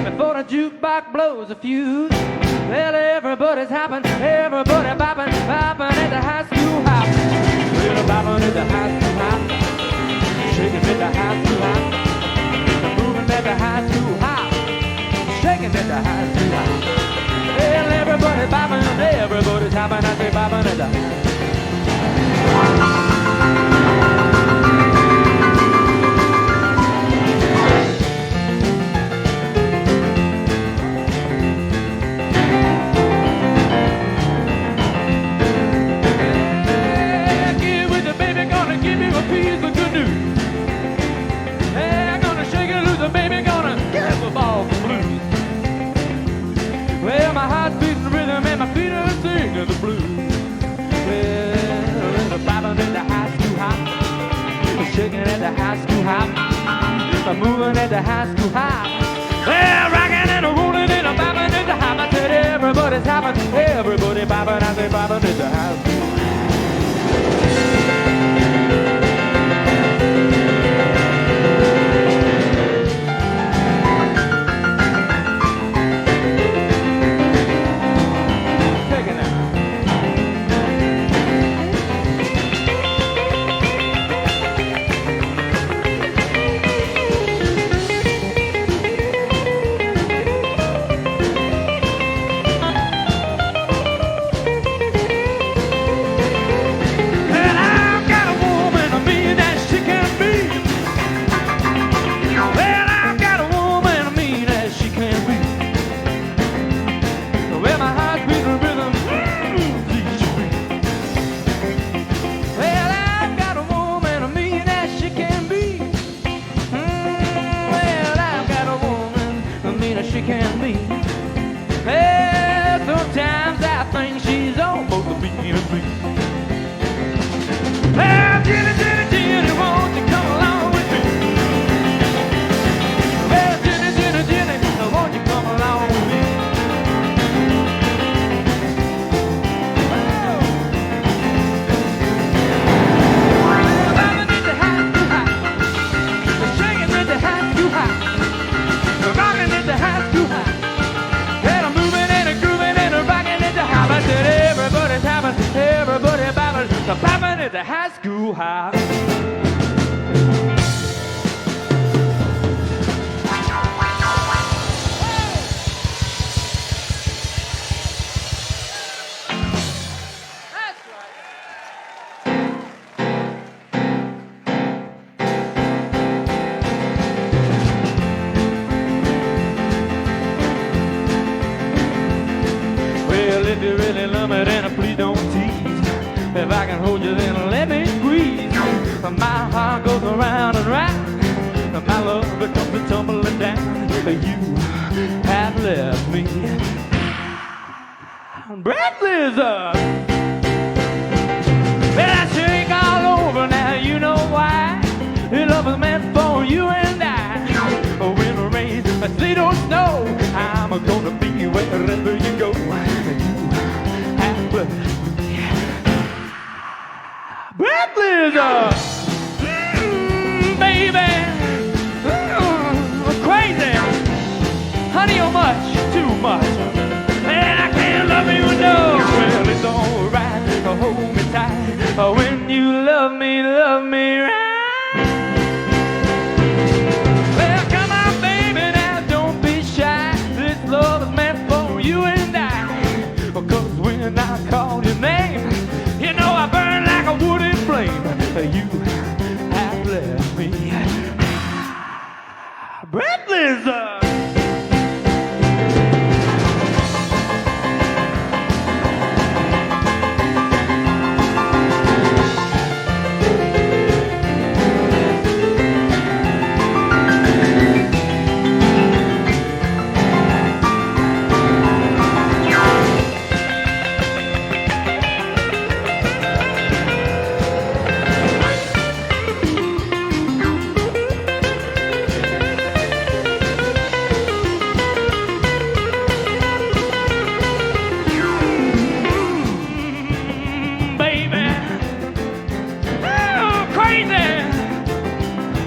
before the jukebox blows a fuse. Well, everybody's hopping, everybody bopping, bopping at the high school hop. Well, bopping at the high school hop, shaking at the high school hop, moving at the high school hop, shaking at the high school hop. Well, everybody's bopping, everybody's hopping, I say bopping at the high school. Get with the baby, gonna give you a piece of good news. Hey, I'm gonna shake it loose, the baby, gonna give a ball for blues. Well, my heart's beating rhythm and my feet are singing the blues. Well, bopping at the high school hop, shaking at the high school hop, moving at the high school hop. Well, rocking and rolling and bopping at the hop. I said everybody's hopping, everybody bopping. I said bopping at the high school. the high school high. Well, if you really love me, then please don't tease. If I can hold you, then let me squeeze. My heart goes around and round. My love becomes tumbling down. You have left me breathless. Well, I shake all over now. You know why? Your love was meant for you and I. When the rain, sleet or snow, I'm gonna be wherever you go. You have breathless. Baby, crazy. Honey, you're much too much. And I can't love you enough. Well, it's alright. Hold me tight. When you love me right. Well, come on, baby, now don't be shy. This love is meant for you and I. Because when I call your name, you know I burn like a wooden flame. You have left me breathless.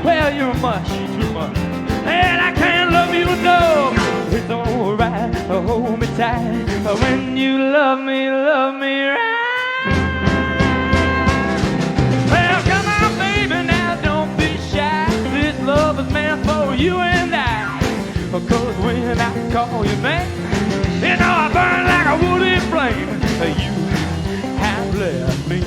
Well, you're much too much, and I can't love you no. It's alright, hold me tight. When you love me right. Well, come on, baby, now don't be shy. This love is meant for you and I. Because when I call your name, you know I burn like a woody flame. You have left me.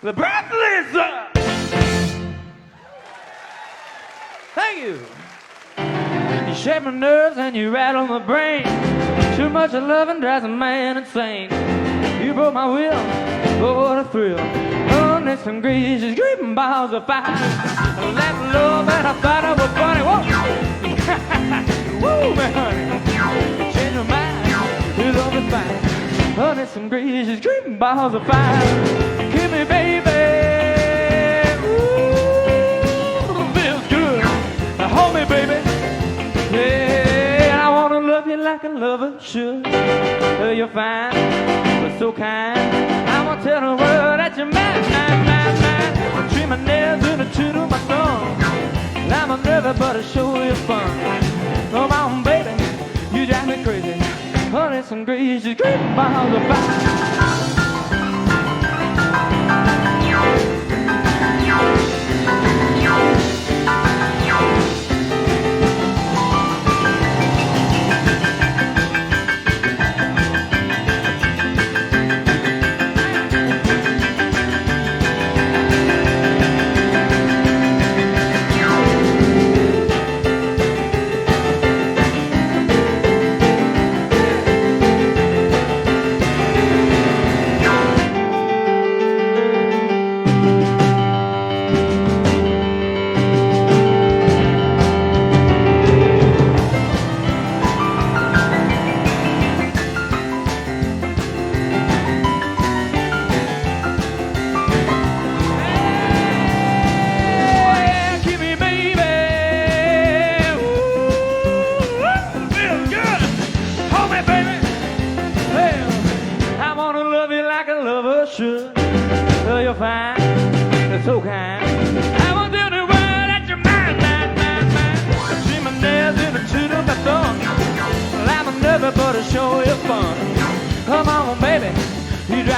The breathless. Thank you. You shake my nerves and you rattle my brain. Too much of loving drives a man insane. You broke my will, what a thrill. Honest and gracious, creeping balls of fire. That love and I thought it was funny. Whoa. Woo, man, honey. You changed my mind, your love is fine. Honest and gracious, creeping balls of fire. Give me, baby. Ooh, feels good. Hold me, baby. Yeah, I wanna love you like a lover should. You're fine, but so kind. I wanna tell the world that you're mine. Treat my nails in the tune of my tongue. I'm a nervous, but I show you fun. Come on, baby, you drive me crazy. Honest and gracious, great balls of fire.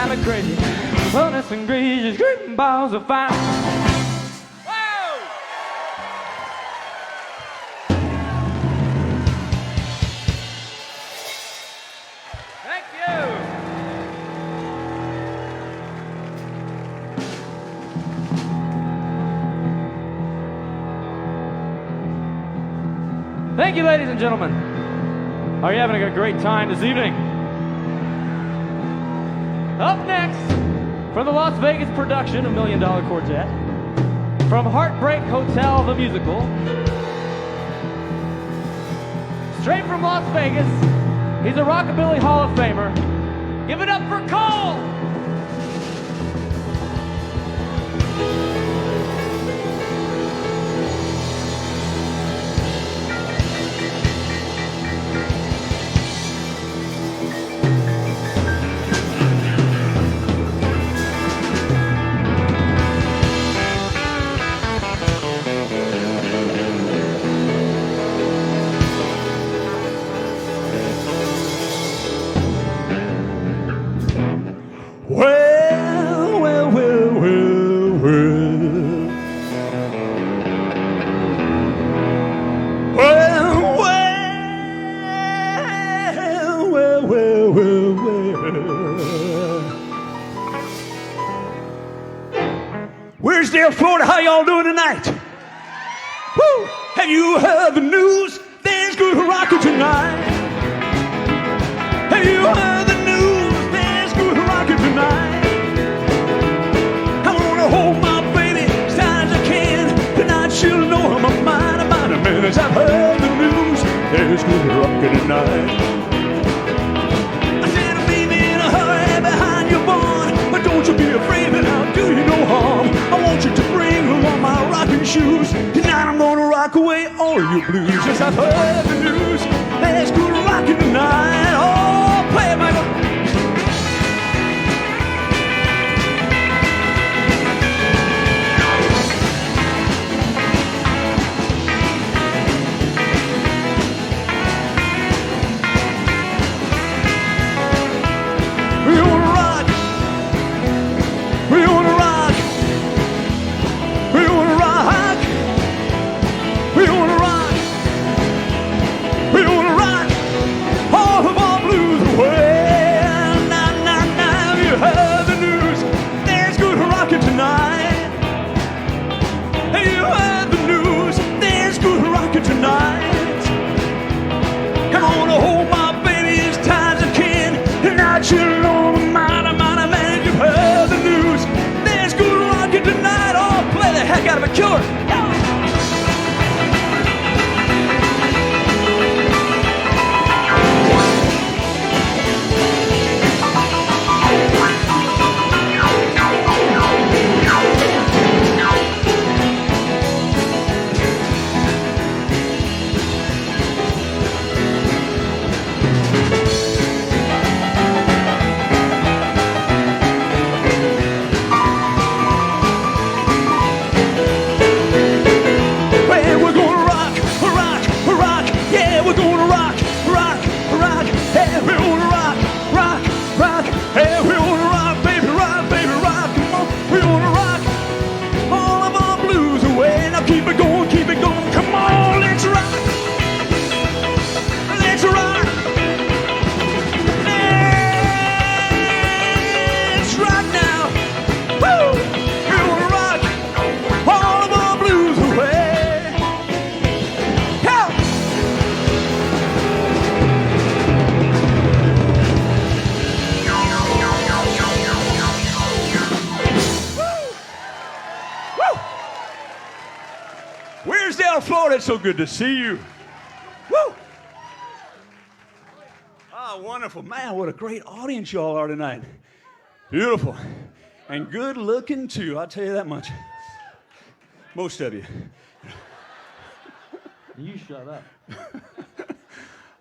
drive me crazy. Honest and greasy, screaming balls of fire. Thank you. Thank you, ladies and gentlemen. Are you having a great time this evening? Up next, from the Las Vegas production of $1 Million Quartet, from Heartbreak Hotel, the musical, straight from Las Vegas, he's a Rockabilly Hall of Famer. Give it up for Cole! Where's Florida? How y'all doing tonight? Woo! Have you heard the news? There's good rockin' tonight. Have you heard the news? There's good rockin' tonight. I wanna hold my baby as tight as I can. Tonight she'll know I'm a mighty, mighty man. As I've heard the news, there's good rockin' tonight. I said, baby, in a hurry behind your barn, but don't you be afraid that I'll do you no harm. I want you to bring along my rocking shoes. Tonight I'm gonna rock away all your blues. Yes, I've heard the news. There's good rocking tonight. Oh, play it, Michael. We wanna rock. We wanna rock. We wanna rock. We wanna rock. We wanna rock all of our blues away. Now, now, now, you heard the news. There's good rockin' tonight. Have you heard the news? There's good rockin' tonight. Come on, hold my baby as tight as I can. Tonight you'll know I'm a mighty, mighty man. You've heard the news. There's good rockin' tonight. Oh, play the heck out of a killer. Florida, it's so good to see you. Woo! Ah, wonderful. Man, what a great audience y'all are tonight. Beautiful. And good looking, too. I'll tell you that much. Most of you. You shut up.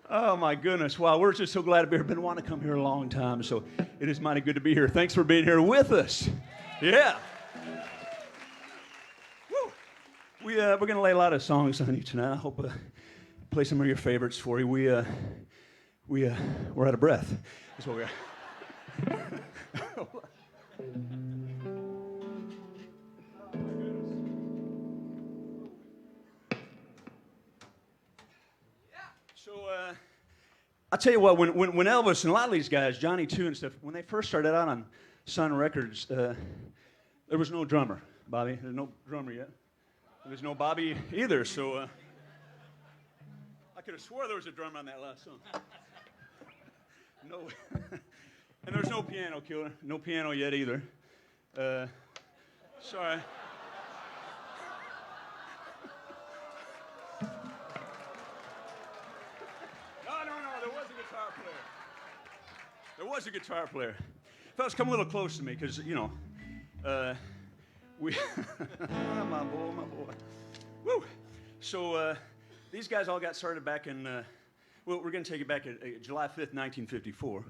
Oh, my goodness. Wow, we're just so glad to be here. Been wanting to come here a long time, so it is mighty good to be here. Thanks for being here with us. Yeah. We're going to lay a lot of songs on you tonight. I hope play some of your favorites for you. We're out of breath. That's what we are. So, I'll tell you what, when Elvis and a lot of these guys, Johnny too and stuff, when they first started out on Sun Records, there was no drummer, Bobby. There's no drummer yet. There's no Bobby either, so I could have swore there was a drummer on that last song. No. And there's no piano killer. No piano yet either. Sorry. No, there was a guitar player. There was a guitar player. Fellas, come a little close to me, because, you know, we... my boy. Woo! So, these guys all got started back in, well, we're going to take it back at July 5th, 1954,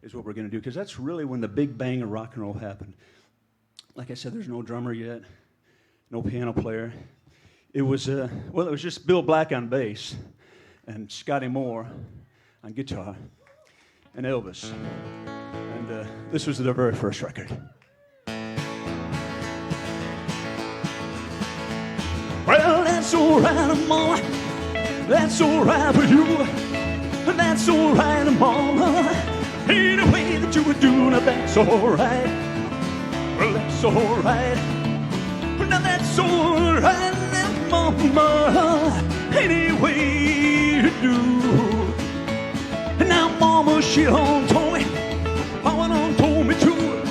is what we're going to do, because that's really when the big bang of rock and roll happened. Like I said, there's no drummer yet, no piano player. It was, it was just Bill Black on bass, and Scotty Moore on guitar, and Elvis. And this was their very first record. Well, that's all right, Mama. That's all right for you. That's all right, Mama. Any way that you were doing it, that's all right. Well, that's all right. Now that's all right, Mama. Any way you do. Now, Mama, she done told me. Papa done told me too.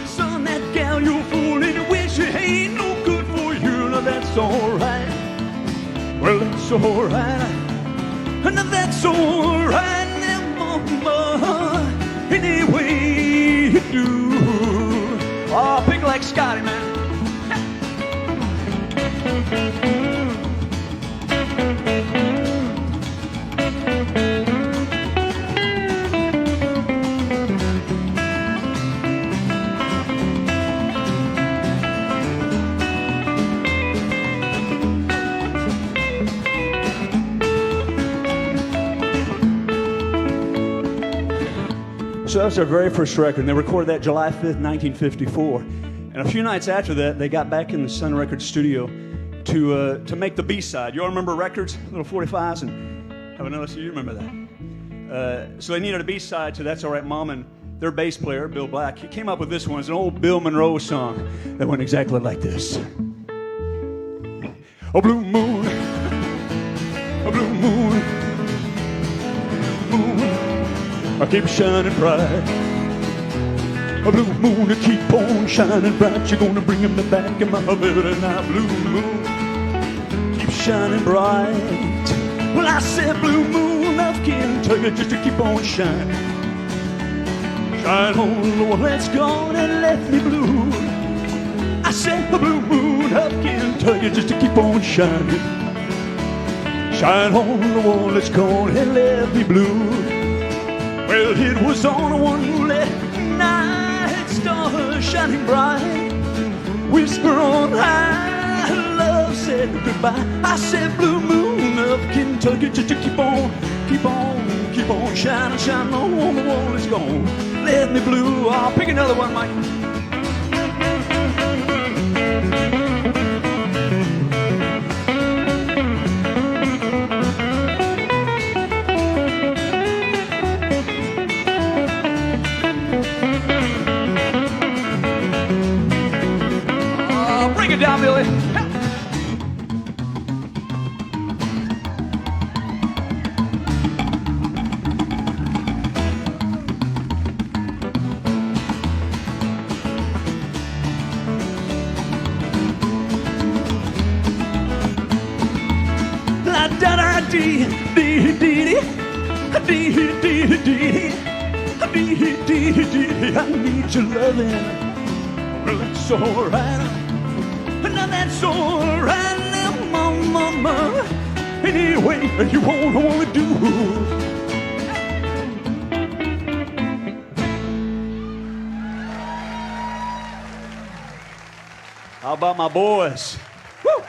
Son, that gal you're fooling with, she ain't no good for you. Now that's all right. Well, that's all right. Now that's all right, Mama. Any way you do. Oh, pick like Scotty, man. So that was their very first record, and they recorded that July 5th, 1954. And a few nights after that, they got back in the Sun Records studio to make the B-side. You all remember records, little 45s, and have another, so you remember that. So they needed a B-side to That's All Right, Mom, and their bass player, Bill Black, he came up with this one. It's an old Bill Monroe song that went exactly like this. A blue moon, a blue moon, moon, I keep shining bright. A blue moon to keep on shining bright. You're gonna bring me back in my every night. Blue moon, keep shining bright. Well, I said blue moon of Kentucky just to keep on shining. Shine on, Lord, let's go and let me blue. I said the blue moon of Kentucky just to keep on shining. Shine on, Lord, let's go and let me blue. Well, it was on one moonlit night, stars shining bright. Whisper on high, love said goodbye. I said, blue moon of Kentucky, just to keep on shining, shining on the wall. It's gone. Let me blue. I'll pick another one, Mike. Bring it down, Billy. La da da dee dee dee dee dee dee dee dee dee. I need your loving. Well, it's all right. Now that's all right now, Mama. Anyway, you wanna do. How about my boys? Woo!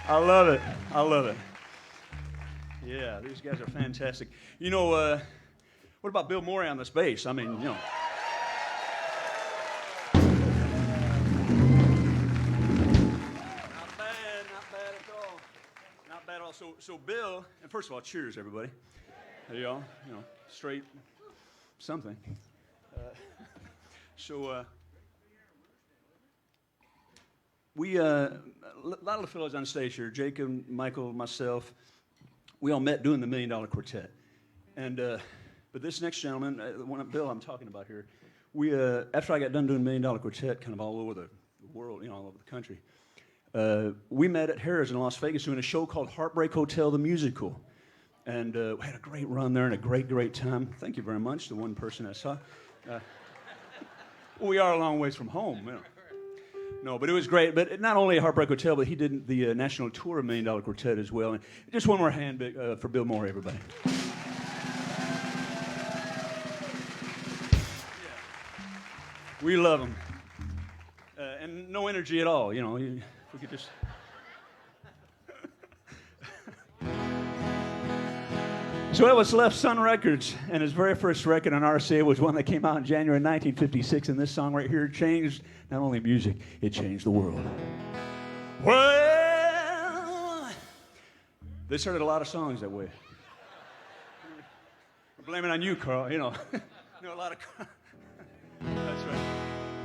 I love it. I love it. Yeah, these guys are fantastic. You know, what about Bill Morey on this bass? I mean, you know. so Bill, and first of all, cheers, everybody. There you go, straight something. We, a lot of the fellows on stage here, Jacob, Michael, myself, we all met doing the $1 Million Quartet. And, but this next gentleman, the one Bill I'm talking about here, we, after I got done doing $1 Million Quartet kind of all over the world, all over the country, we met at Harrah's in Las Vegas doing a show called Heartbreak Hotel, the Musical. And we had a great run there and a great time. Thank you very much, the one person I saw. We are a long ways from home, No, but it was great. But not only Heartbreak Hotel, but he did the national tour of $1 Million Quartet as well. And just one more hand for Bill Moore, everybody. We love him. And no energy at all, if we could just... So Elvis left Sun Records, and his very first record on RCA was one that came out in January 1956, and this song right here changed not only music, it changed the world. Well, they started a lot of songs that way. I blame it on you, Carl, a lot of... That's right.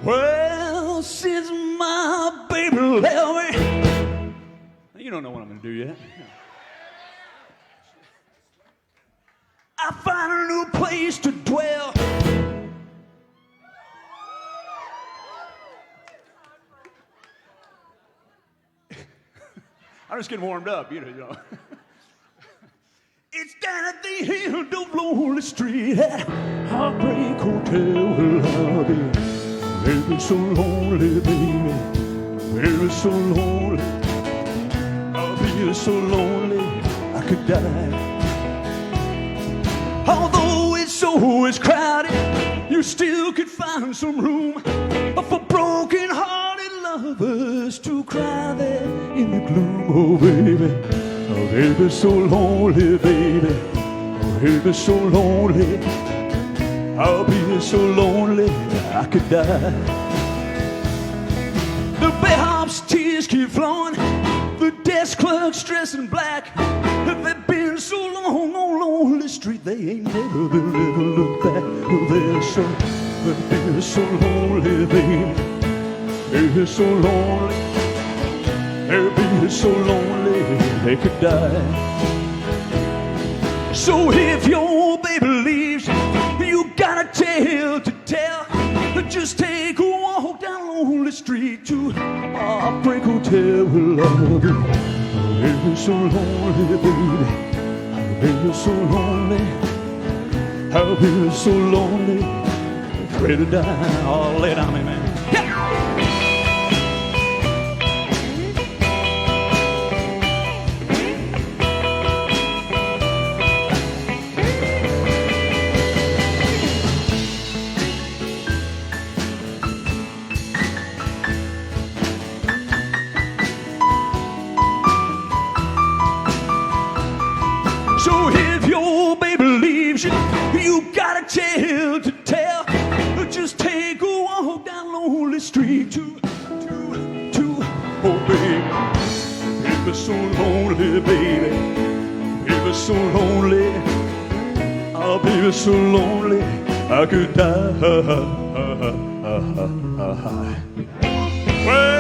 Well, since my baby left me... You don't know what I'm going to do yet. I find a new place to dwell. I'm just getting warmed up, It's down at the end of Lonely Street at Heartbreak Hotel where I'll be. Baby, so lonely, baby. Baby, so lonely. I'll be so lonely I could die. Although it's crowded, you still could find some room for broken-hearted lovers to cry there in the gloom. Oh, baby, so lonely, baby. Oh, baby, so lonely. I'll be so lonely I could die. The bellhop's tears keep flowing. The desk clerk's dressed in black. They've been so long on Lonely Street, they ain't never look back. They're so lonely, baby. They're so lonely. They're so lonely they could die. So if your baby leaves, you got a tale to tell. Just take a walk down Lonely Street to Heartbreak Hotel. Love you. Baby, so lonely, baby. Baby, so lonely. I'll be so lonely. Ready to die. Oh, lay down me, man. So if your baby leaves you, you got a tale to tell. Just take a walk down Lonely Street to oh baby, baby so lonely, baby, baby so lonely, oh baby so lonely, I could die. Well,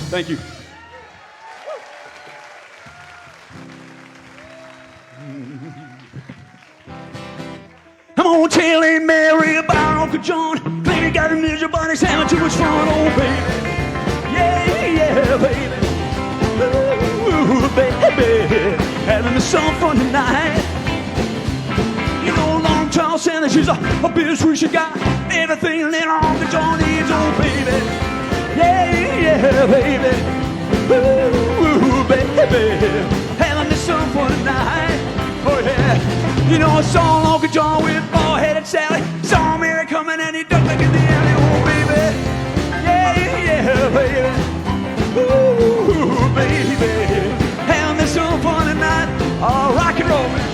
thank you. I'm gonna tell Aunt Mary about Uncle John. Baby got a miserable and he's having too much fun, oh baby. Yeah, baby. Ooh, baby. Having some fun tonight. Long tall Santa, she's a bitch, she got everything that Uncle John needs, oh baby. Yeah, baby. Ooh, baby. Having some fun tonight. Oh yeah. I saw Uncle John with bald-headed Sally. Saw Mary coming and he ducked like in the alley. Oh, baby. Yeah, baby. Ooh, baby. Having some fun tonight. Oh, rock and roll, man.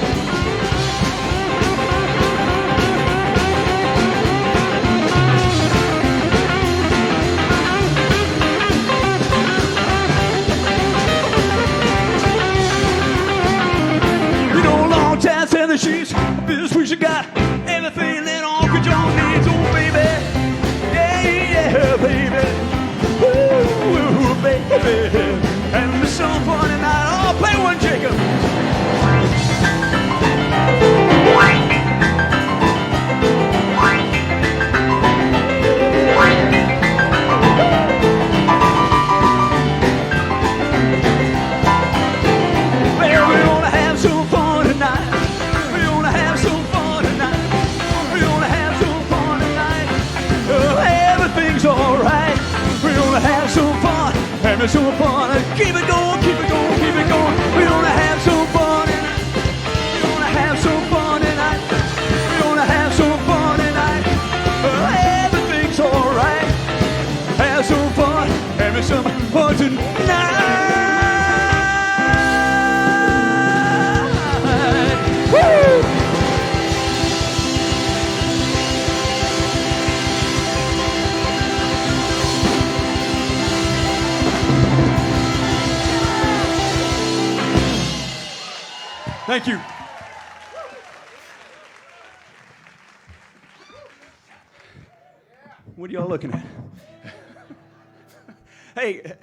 Ooh, baby, having some fun tonight. Oh, play one, Jacob. Well, we're gonna have some fun tonight. We're gonna have some fun tonight. We're gonna have some fun tonight. Everything's alright. We're gonna have some fun. Having some fun. Keep it going, keep it going, keep it going. We're gonna have some fun tonight. We're gonna have some fun tonight. We're gonna have some fun tonight. Everything's alright. Have some fun. Having some fun tonight. Woo! Thank you. What are y'all looking at? Hey.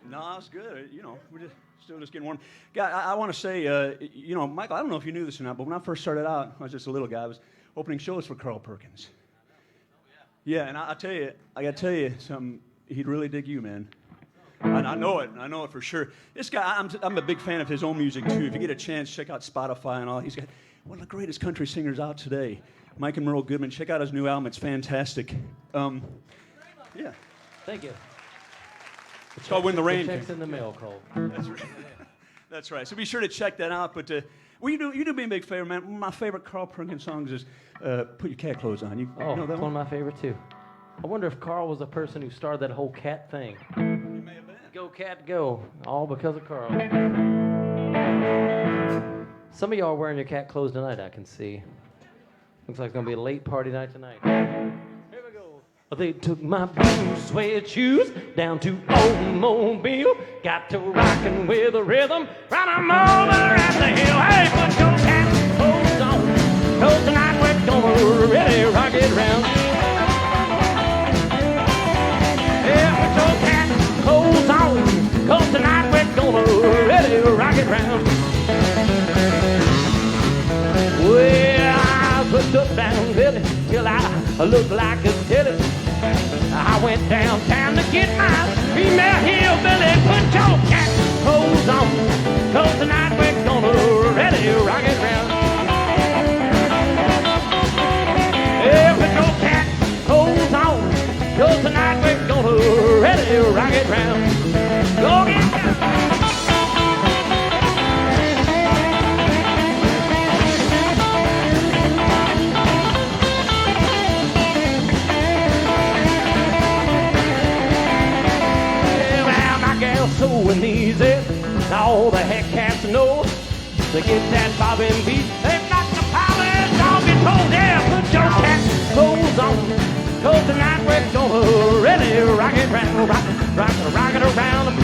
No, it's good. You know, we're still just getting warm. God, I want to say, Michael, I don't know if you knew this or not, but when I first started out, I was just a little guy. I was opening shows for Carl Perkins. Yeah, and I got to tell you something. He'd really dig you, man. I know it for sure. This guy, I'm a big fan of his own music too. If you get a chance, check out Spotify and all. He's got one of the greatest country singers out today, Mike and Merle Goodman. Check out his new album; it's fantastic. Yeah, Thank you. it's called "When the Rain Checks Came." in the mail, Cole. That's right. That's right. So be sure to check that out. But you do me a big favor, man. One of my favorite Carl Perkins songs is "Put Your Cat Clothes On." You Oh, know that it's one of my favorite too. I wonder if Carl was the person who started that whole cat thing. He may have been. Go, cat, go. All because of Carl. Some of y'all are wearing your cat clothes tonight, I can see. Looks like it's going to be a late party night tonight. Here we go. They took my blue suede shoes down to Old Mobile. Got to rockin' with the rhythm. Run 'em over at the hill. Hey, put your cat clothes on. 'Cause tonight we're gonna really rock it round. Yeah, put your cat clothes on. 'Cause tonight we're gonna really rock it round. Well, I put up down Billy till I looked like a dilly. I went downtown to get my female hillbilly. Put your cat clothes on. 'Cause tonight we're gonna really rock it round. Yeah, put your cat clothes on. 'Cause tonight we're gonna really rock it round. Go get sewing easy. All the heck cats know to get that bobbin beat. They've got the power, don't be told. Yeah, put your cat clothes on. 'Cause tonight we're gonna really rock it round. Rock it around.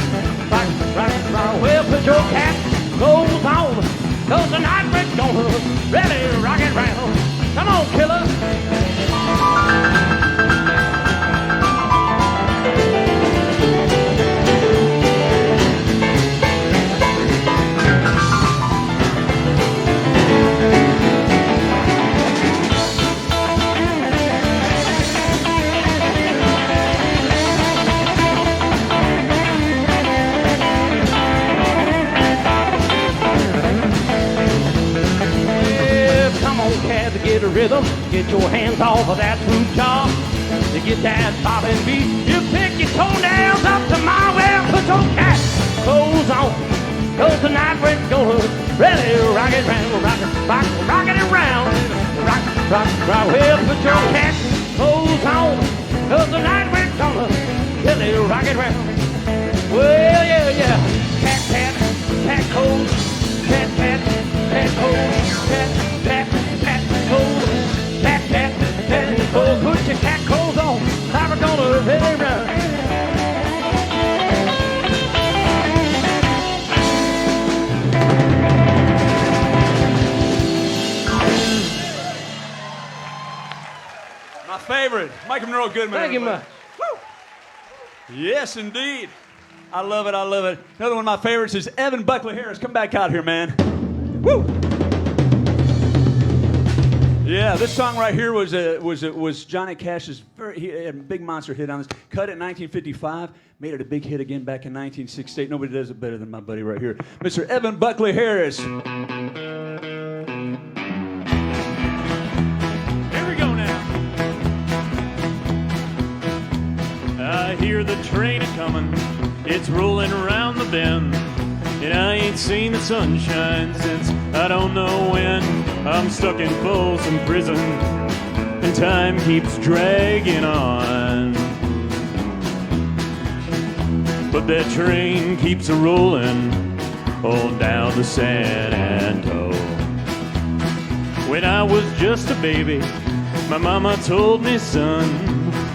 Rock it round. Well, put your cat clothes on. 'Cause tonight we're gonna really rock it round. Come on, killer. To get a rhythm, get your hands off of that swoop jaw. To get that bobbin beat, you pick your toenails up to my well. Put your cat clothes on. 'Cause tonight we're gonna really rock it round. Rock it around. Rock. Well, put your cat clothes on. 'Cause tonight we're gonna really rock it round. Well, yeah. Cat clothes. Cat clothes. Cat clothes. Cat clothes. Put your cat clothes on. Now we're gonna really run. My favorite. Mike Monroe Goodman. Thank you everybody. much. Yes, indeed. I love it. I love it. Another one of my favorites is Evan Buckley Harris. Come back out here, man. Woo! Yeah, this song right here was Johnny Cash's he had a big monster hit on this. Cut it in 1955, made it a big hit again back in 1968. Nobody does it better than my buddy right here, Mr. Evan Buckley Harris. Here we go now. I hear the train a-comin', it's rolling around the bend, and I ain't seen the sunshine since I don't know when. I'm stuck in Folsom Prison, and time keeps dragging on. But that train keeps a-rolling on down to San Antonio. When I was just a baby, my mama told me, son,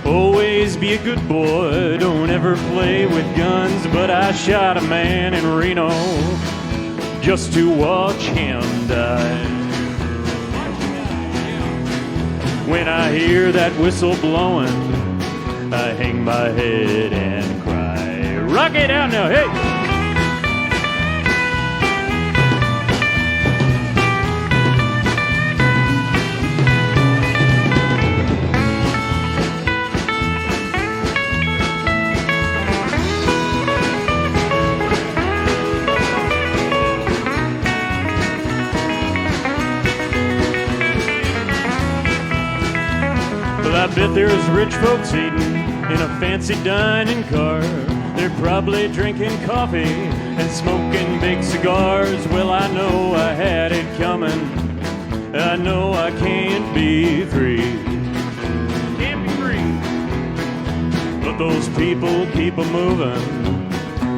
always be a good boy, don't ever play with guns. But I shot a man in Reno just to watch him die. When I hear that whistle blowing, I hang my head and cry. Rock it out now, hey! I bet there's rich folks eating in a fancy dining car. They're probably drinking coffee and smoking big cigars. Well, I know I had it coming. I know I can't be free. Can't be free. But those people keep a-moving,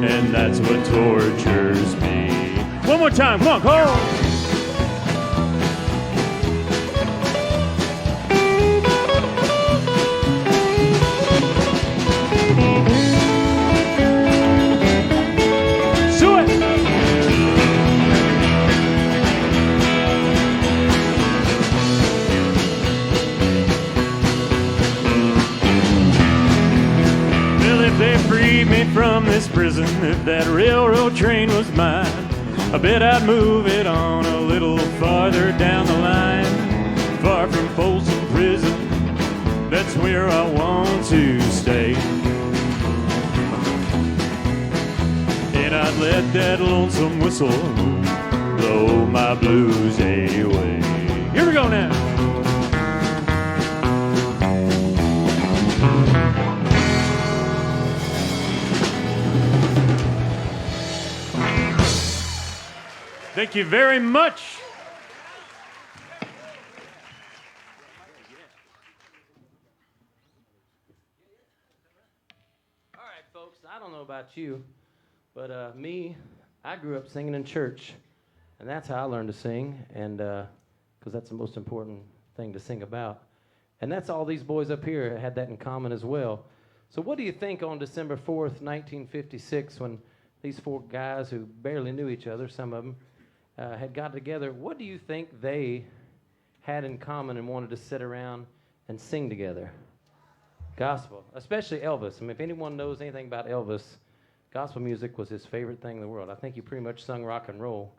and that's what tortures me. One more time, come on, Cole! Me from this prison, if that railroad train was mine, I bet I'd move it on a little farther down the line, far from Folsom Prison. That's where I want to stay. And I'd let that lonesome whistle blow my blues away. Here we go now. Thank you very much. All right, folks, I don't know about you, but me, I grew up singing in church, and that's how I learned to sing, and because that's the most important thing to sing about. And that's all these boys up here had that in common as well. So what do you think on December 4th, 1956, when these four guys who barely knew each other, some of them, had got together, what do you think they had in common and wanted to sit around and sing together? Gospel, especially Elvis. I mean, if anyone knows anything about Elvis, gospel music was his favorite thing in the world. I think he pretty much sung rock and roll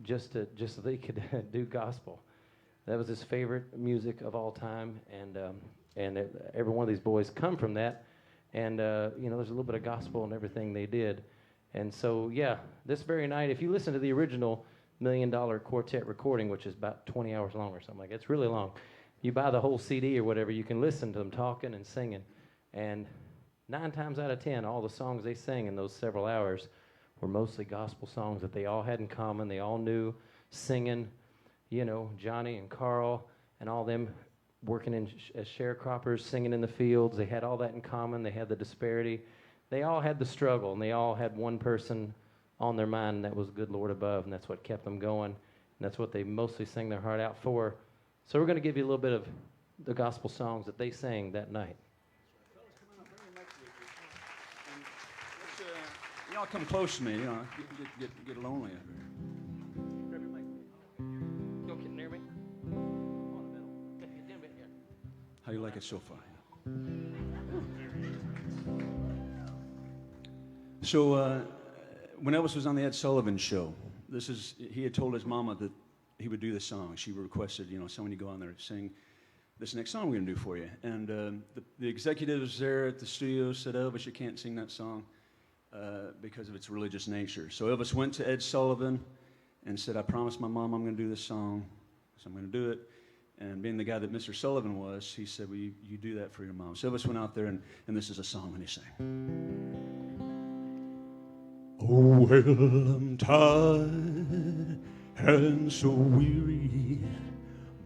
just so they could do gospel. That was his favorite music of all time, and every one of these boys come from that. And you know, there's a little bit of gospel in everything they did. And so, yeah, this very night, if you listen to the original $1 Million Quartet recording, which is about 20 hours long or something like that. It's really long. You buy the whole CD or whatever, you can listen to them talking and singing. And 9 times out of 10, all the songs they sang in those several hours were mostly gospel songs that they all had in common. They all knew singing, you know, Johnny and Carl and all them working as sharecroppers, singing in the fields. They had all that in common. They had the disparity. They all had the struggle, and they all had one person on their mind, and that was good Lord above, and that's what kept them going, and that's what they mostly sang their heart out for. So we're going to give you a little bit of the gospel songs that they sang that night. Y'all come close to me, you know, get lonely. Go get near me. On the middle. Get in here. How you like it so far? So when Elvis was on the Ed Sullivan Show, he had told his mama that he would do this song. She requested, someone you go on there and sing this next song we're going to do for you. And the executives there at the studio said, Elvis, you can't sing that song because of its religious nature. So Elvis went to Ed Sullivan and said, I promised my mom I'm going to do this song, so I'm going to do it. And being the guy that Mr. Sullivan was, he said, well, you do that for your mom. So Elvis went out there, and this is a song when he sang. Oh, well, I'm tired and so weary,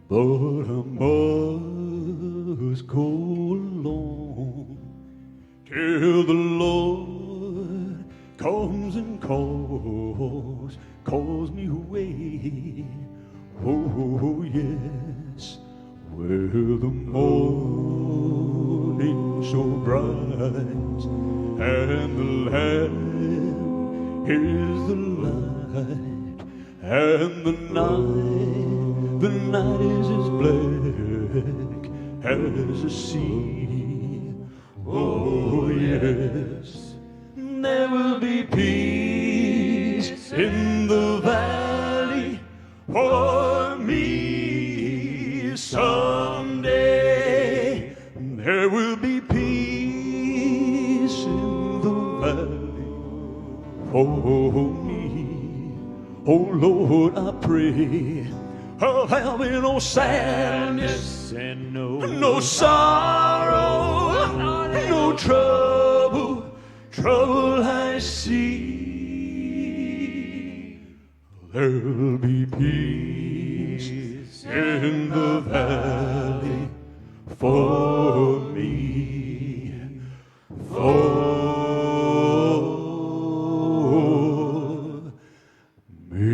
but I must go along till the Lord comes and calls me away. Oh, yes. Well, the morning's so bright and the land is the light, and the night is as black as the sea. Oh, yes, there will be peace in the valley for me someday. There will be peace in the valley for me. Oh Lord, I pray I'll have no sadness and no sorrow, no trouble I see. There'll be peace in the valley for me, for me.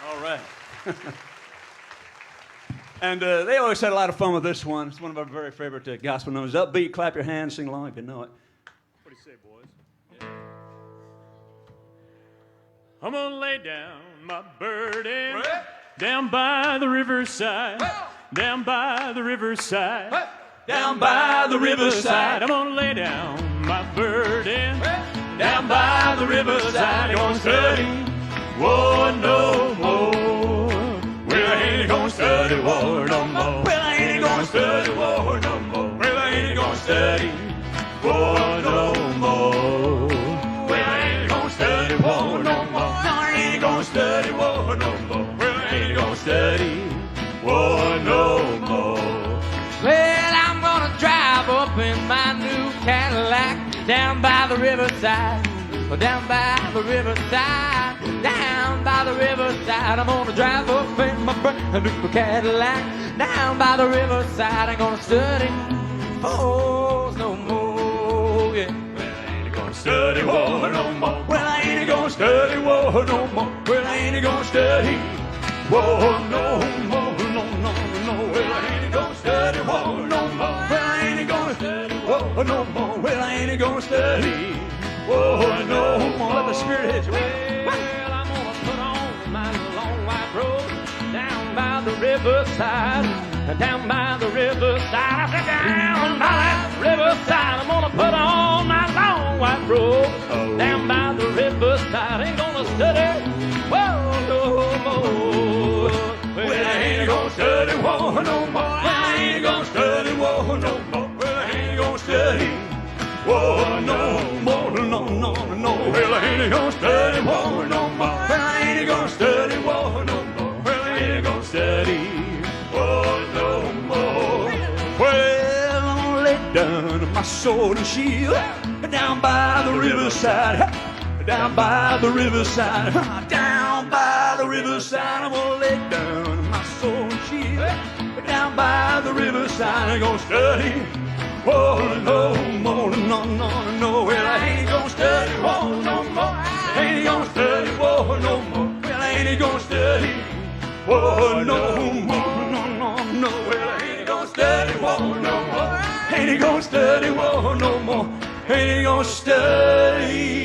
All right. And they always had a lot of fun with this one. It's one of our very favorite gospel numbers. Upbeat, clap your hands, sing along if you know it. What do you say, boys? Yeah. I'm gonna lay down my burden down by the riverside, down by the riverside, down by the riverside. I'm gonna lay down my burden down by the riverside. I'm gonna study war no more. Well, I ain't gonna study war no more. Well, I ain't gonna study war no more. Well, I ain't gonna study war no more. Well, I ain't gonna study war no more. No, I ain't gonna study war no more. Well, I ain't gonna study war no more. Well, I'm gonna drive up in my new Cadillac down by the riverside. Down by the riverside, down by the riverside. I'm gonna drive up in my brand new Cadillac down by the riverside. I'm gonna study foes no more. Yeah. Well, I ain't gonna study war no more. Well, I ain't gonna study war no more. Well, I ain't gonna study war no more. No, no, no. Well, I ain't gonna study war no more. Well, I ain't gonna study war no more. Well, I ain't gonna study war no more. Let the Spirit hit you. Well, I'm gonna put on my long white robe down by the riverside, down by the riverside. I said down by that riverside. I'm gonna put on my long white robe down by the riverside. Ain't gonna study war no more. Well, I ain't gonna study war no more. Well, I ain't gonna study war no more. Well, I ain't gonna study war no more. No, no, no. Well, I ain't gonna study war no more. Well, I ain't gonna study war no more. Well, I ain't gonna study war no more. Well, I'm gonna lay down my sword and shield down by the riverside. Down by the riverside. Down by the riverside. I'm gonna lay down my sword and shield down by the riverside. I'm gonna study war no more. No, no, no. Well, I ain't gonna study war no more. I ain't gonna study war no more. Well, I ain't gonna study war no more. No, no, no. Well, I ain't gonna study war no more. Ain't gonna study war no more. Ain't gonna study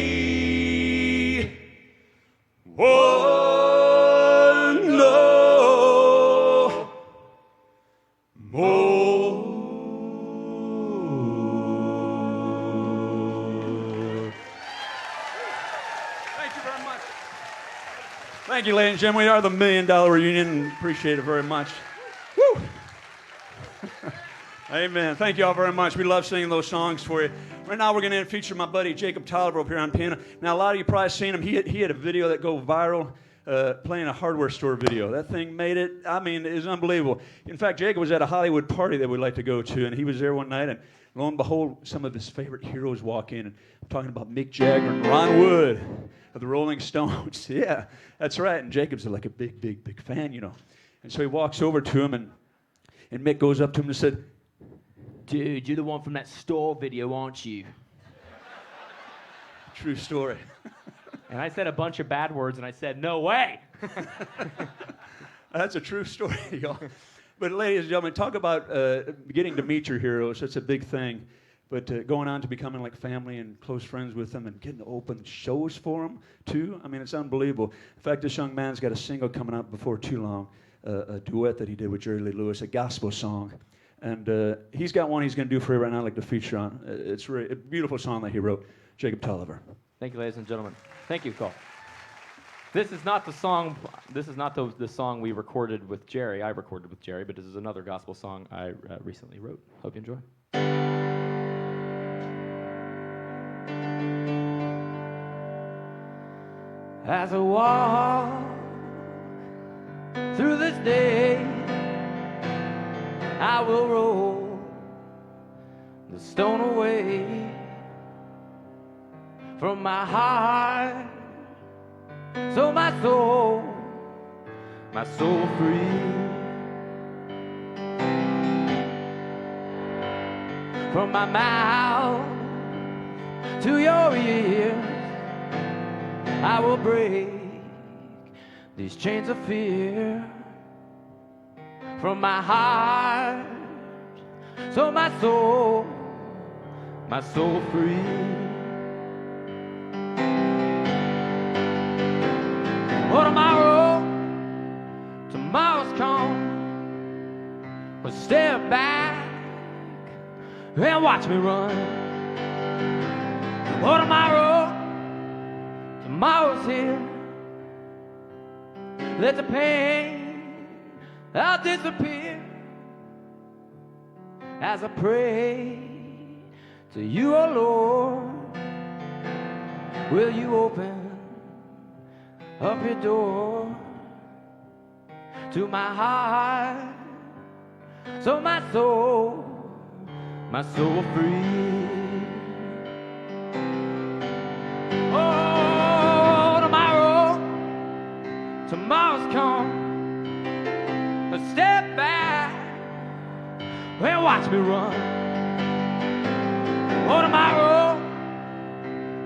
Oh, no more. Thank you very much. Thank you, ladies and gentlemen. We are the $1 Million Reunion. Appreciate it very much. Woo! Amen. Thank you all very much. We love singing those songs for you. Right now, we're going to feature my buddy Jacob Tolliver up here on piano. Now, a lot of you probably seen him. He had a video that go viral, playing a hardware store video. That thing made it. I mean, it was unbelievable. In fact, Jacob was at a Hollywood party that we'd like to go to, and he was there one night, and lo and behold, some of his favorite heroes walk in. And I'm talking about Mick Jagger and Ron Wood of the Rolling Stones. Yeah, that's right. And Jacob's like a big, big, big fan, you know. And so he walks over to him, and Mick goes up to him and said, Dude, you're the one from that store video, aren't you? true story. And I said a bunch of bad words, and I said, no way. That's a true story, y'all. But ladies and gentlemen, talk about getting to meet your heroes. That's a big thing. But going on to becoming like family and close friends with them and getting to open shows for them, too. I mean, it's unbelievable. In fact, this young man's got a single coming out before too long, a duet that he did with Jerry Lee Lewis, a gospel song. And he's got one he's going to do for you right now, I'd like to feature on. It's really a beautiful song that he wrote, Jacob Tolliver. Thank you, ladies and gentlemen. Thank you, Cole. This is not the song. This is not the song we recorded with Jerry. I recorded with Jerry, but this is another gospel song I recently wrote. Hope you enjoy. As I walk through this day, I will roll the stone away from my heart, so my soul free. From my mouth to your ears, I will break these chains of fear. From my heart, so my soul free. Oh, tomorrow's come. But step back and watch me run. Oh, tomorrow's here. Let the pain, I'll disappear as I pray to you, oh Lord. Will you open up your door to my heart, so my soul free. Oh, tomorrow's come. But step back and watch me run. Oh,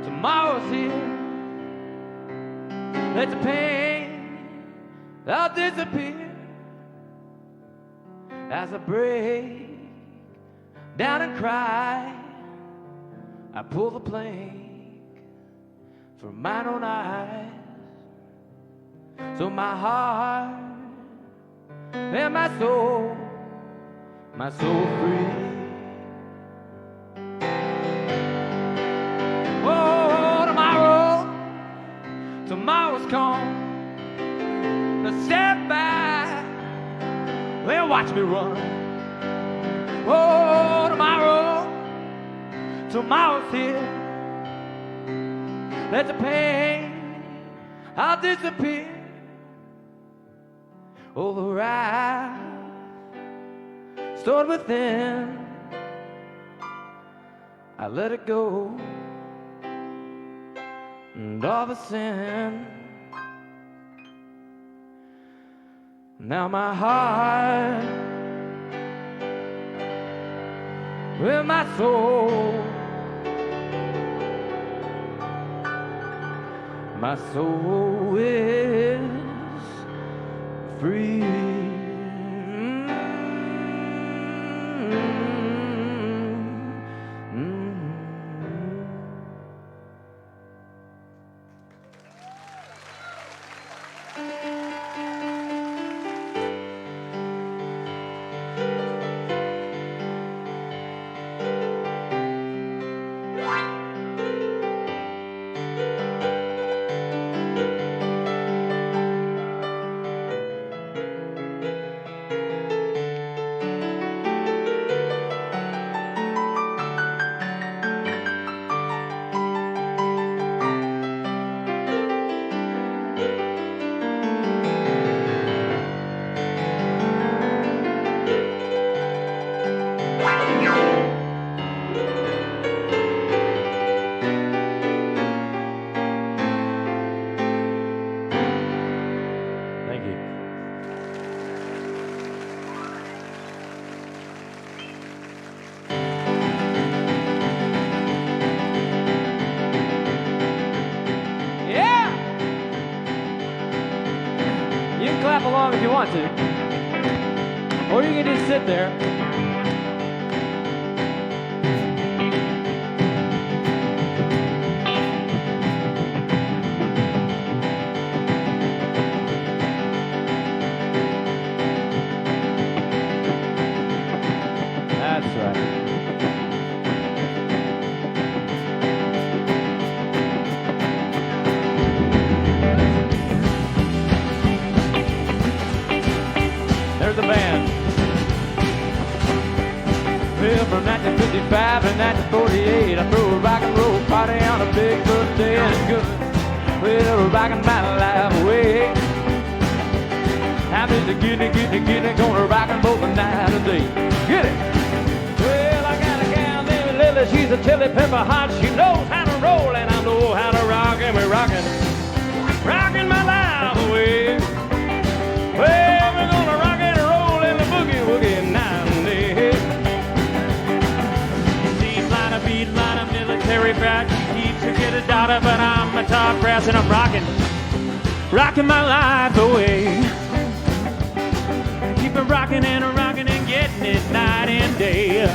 tomorrow's here. Let the pain, I'll disappear as I break down and cry. I pull the plank from mine own eyes, so my heart and my soul free. Oh, tomorrow's come. Now step back and watch me run. Oh, tomorrow's here. Let the pain, I'll disappear. Oh, the wrath stored within, I let it go, and all the sin. Now my heart with my soul is free. song if you want to. Or you can just sit there. That's right. There's the band. Well, from 1955 and 1948, I threw a rock and roll party on a big birthday and it's good. Well, rocking my life away. I'm just getting, gonna rock and roll the night and day. Get it? Well, I got a gal named Lily, she's a chili pepper hot. She knows how to roll and I know how to rock, and we're rocking my life away. Well, we're gonna rock and roll in the boogie woogie night and day. C-line, a beat line, a military brat. Keep to get a daughter, but I'm a top brass and I'm rocking my life away. Keep it rocking and getting it night and day.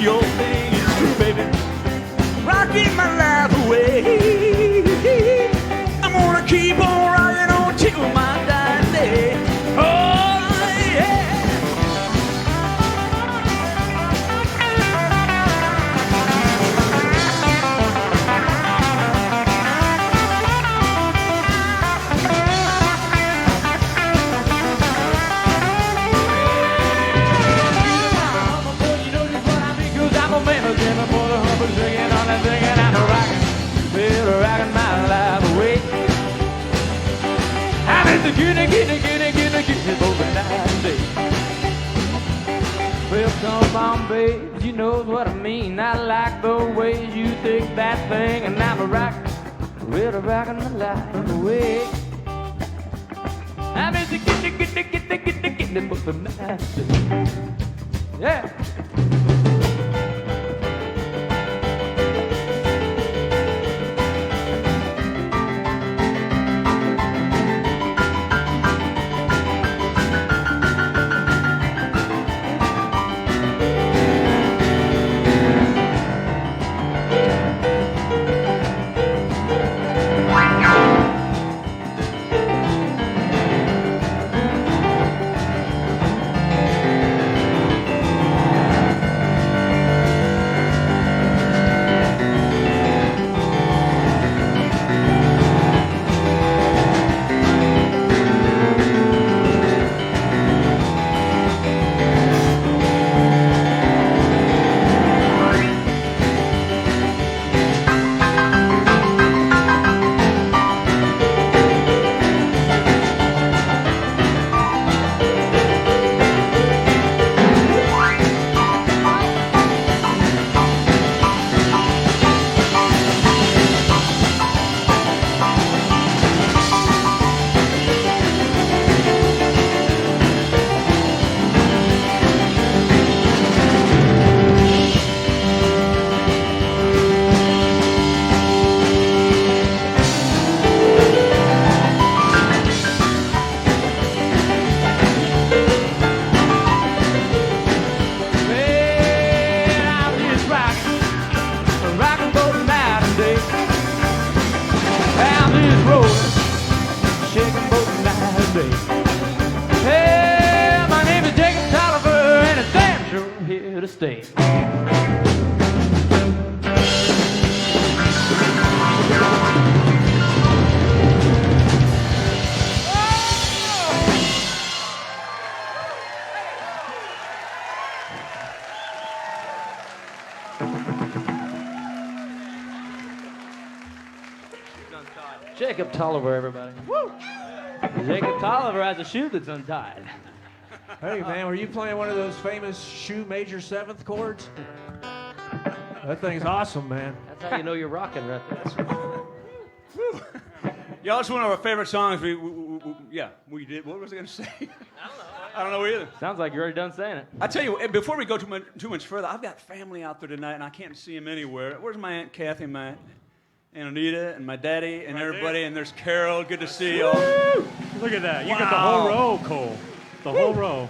Your thing is true, baby. Rocking my life away. I'm gonna keep on rocking on till my dying day. Oh, yeah. Rocking my life away. I'm in the getting both the night and day. Well, come on, babe, you know what I mean. I like the ways you think that thing, and I'm rocking my life away. I'm in the getting both the night and day. Yeah. State. Jacob Tolliver, everybody. Woo! Jacob Tolliver has a shoe that's untied. Hey, man, were you playing one of those famous shoe major seventh chords? That thing's awesome, man. That's how you know you're rocking right there. Yeah, it's one of our favorite songs. We did. What was I going to say? I don't know either. Sounds like you're already done saying it. I tell you, before we go too much further, I've got family out there tonight, and I can't see them anywhere. Where's my Aunt Kathy, my Aunt Anita, and my daddy, and everybody, and there's Carol. Good to see you all. Look at that. You got the whole row, Cole. The whole row.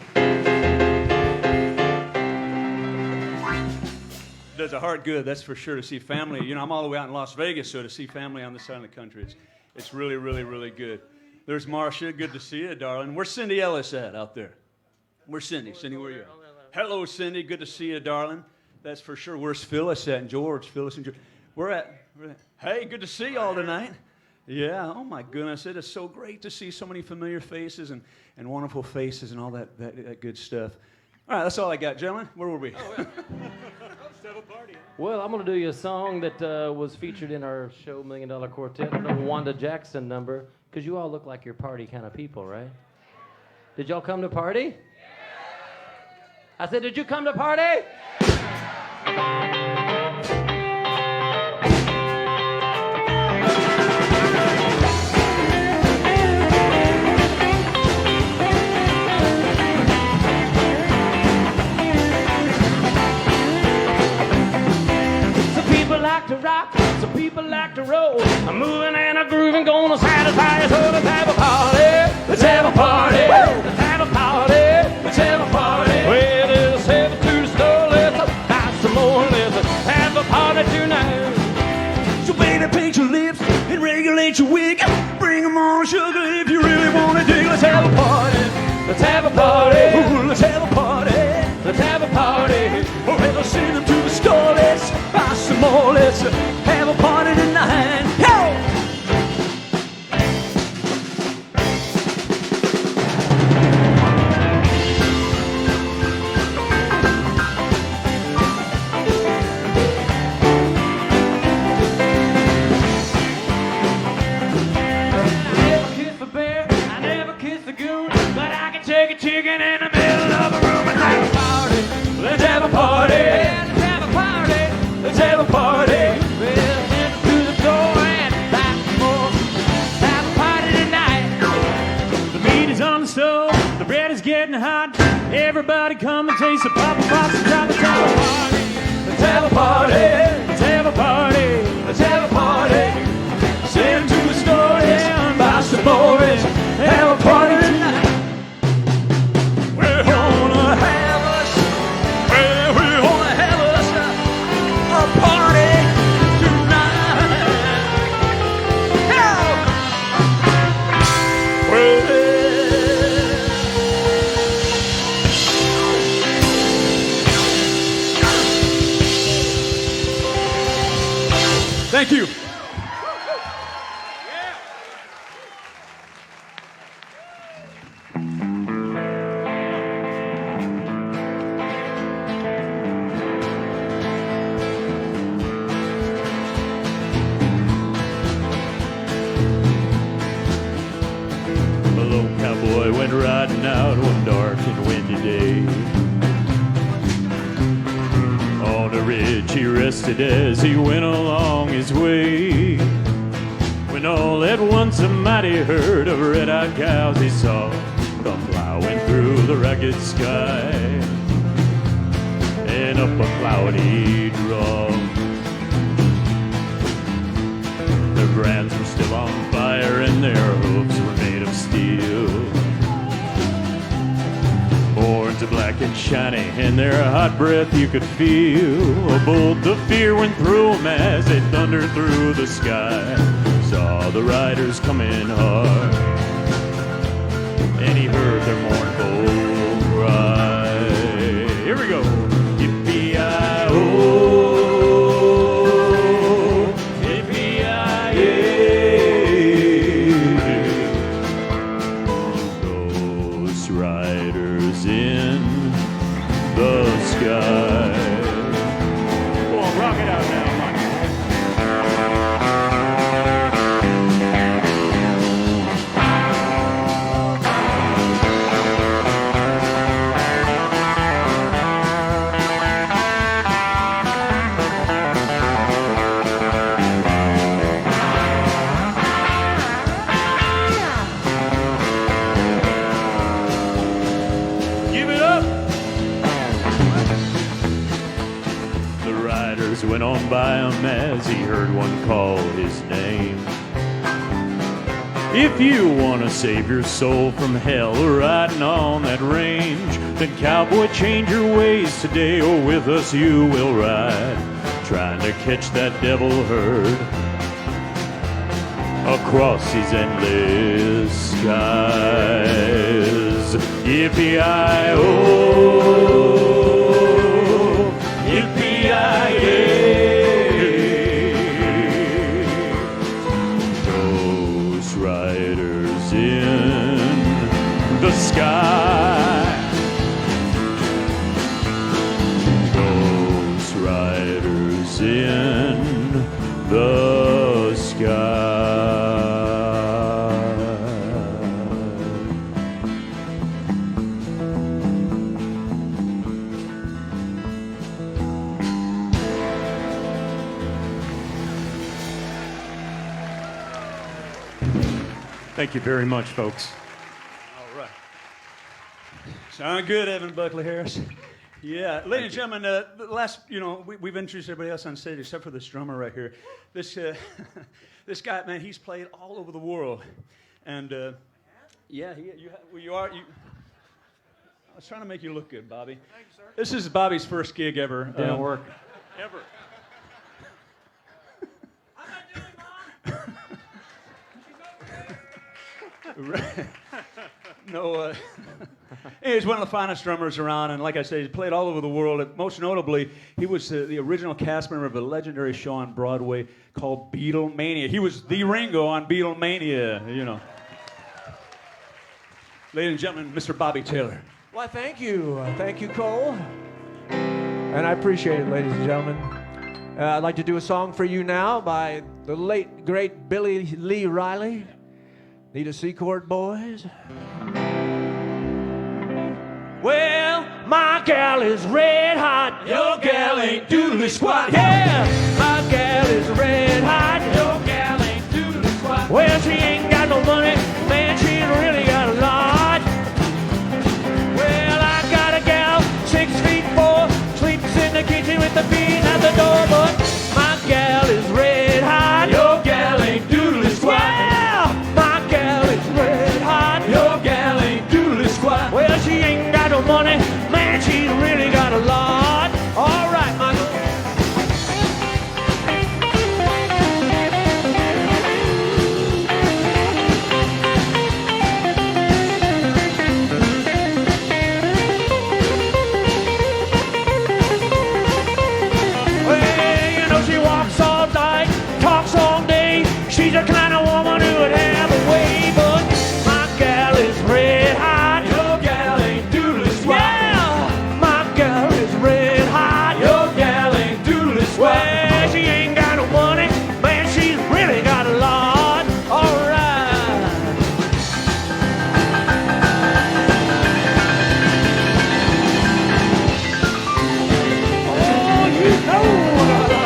Does a heart good, that's for sure, to see family. You know, I'm all the way out in Las Vegas, so to see family on this side of the country, it's really, really, really good. There's Marcia. Good to see you, darling. Where's Cindy Ellis at out there? Where's Cindy? Cindy, where are you at? Hello, Cindy. Good to see you, darling. That's for sure. Where's Phyllis at? And George. Phyllis and George. We're at. Hey, good to see you all tonight. Yeah, oh my goodness. It is so great to see so many familiar faces and wonderful faces and all that good stuff. All right, that's all I got, gentlemen. Where were we? Oh, yeah. Let's have a party. Well, I'm going to do you a song that was featured in our show, $1 Million Quartet, the Wanda Jackson number, because you all look like you're party kind of people, right? Did y'all come to party? I said, did you come to party? Like to rock, some people like to roll. I'm moving and I'm grooving, gonna satisfy us. So let's have a party. Let's have a party. Let's have a party. Let's have a party. Well, let's head to the store. Let's buy some more. Let's have a party tonight. So baby, paint your lips and regulate your wig. Bring 'em on, sugar, if you really wanna dig. Let's have a party. Let's have a party. Ooh, let's have a party. Let's have a party. Or let's send them to the store. Let's buy some more. Let's have a party tonight. Hey! Take a chicken in the middle of a room and have a party. Let's have a party. Let's have a party. Let's have a party. We'll head to the door and buy some more. Have a party tonight. The meat is on the stove. The bread is getting hot. Everybody come and taste the pop pops and try to have a party. Let's have a party. Let's have a party. Let's have a party. Send them to the store. Yeah, and buy some more. Let's have a party tonight. Thank you. A lone cowboy went riding out one dark and windy day. On a ridge he rested as he went along his way. When all at once a mighty herd of red-eyed cows he saw come plowing through the ragged sky and up a cloudy draw. Their brands were still on fire and their hooves were made of steel. Horns are black and shiny, and their hot breath you could feel. A bolt of fear went through 'em as they thundered through the sky. Saw the riders coming hard, and he heard their mournful cry. Here we go. Yippee-yi-oh, yippee-yi-yay. Ghost riders in the sky. Go on, rock it out now, Mike. the riders went on by him as he heard one call his name. If you want to save your soul from hell riding on that range, then cowboy, change your ways today, or with us you will ride, trying to catch that devil herd across these endless skies. Yippee-I-oh, yippee-I-yay. Ghost riders in the sky. Ghost riders in the sky. Thank you very much, folks. All right. Sound good, Evan Buckley Harris. Yeah, ladies and gentlemen, the last, we've introduced everybody else on stage except for this drummer right here. This this guy, man, he's played all over the world, and yeah, you are. I was trying to make you look good, Bobby. Thank you, sir. This is Bobby's first gig ever. Didn't work. Ever. No, he's one of the finest drummers around, and like I said, he's played all over the world. Most notably, he was the original cast member of a legendary show on Broadway called Beatlemania. He was the Ringo on Beatlemania, Ladies and gentlemen, Mr. Bobby Taylor. Why, thank you. Thank you, Cole. And I appreciate it, ladies and gentlemen. I'd like to do a song for you now by the late, great Billy Lee Riley. Need a C-chord, boys? Well, my gal is red hot. Your gal ain't doodly squat. Yeah, my gal is red hot. Your gal ain't doodly squat. Well, she ain't got no money. Man, she's really got a lot. Well, I got a gal, 6'4", sleeps in the kitchen with the bees at the door. But my gal is red hot. Your gal ain't doodly squat. Yeah, my gal is red hot. Your gal ain't doodly squat. Well, she ain't got no money. Man, she's really got a lot. All right, Michael. She's the kind of woman who would have a way, but my gal is red hot. Your gal ain't doodly squat. Yeah, my gal is red hot. Your gal ain't doodly squat. Well, she ain't got no money, man, she's really got a lot. All right. Oh, you know what I like.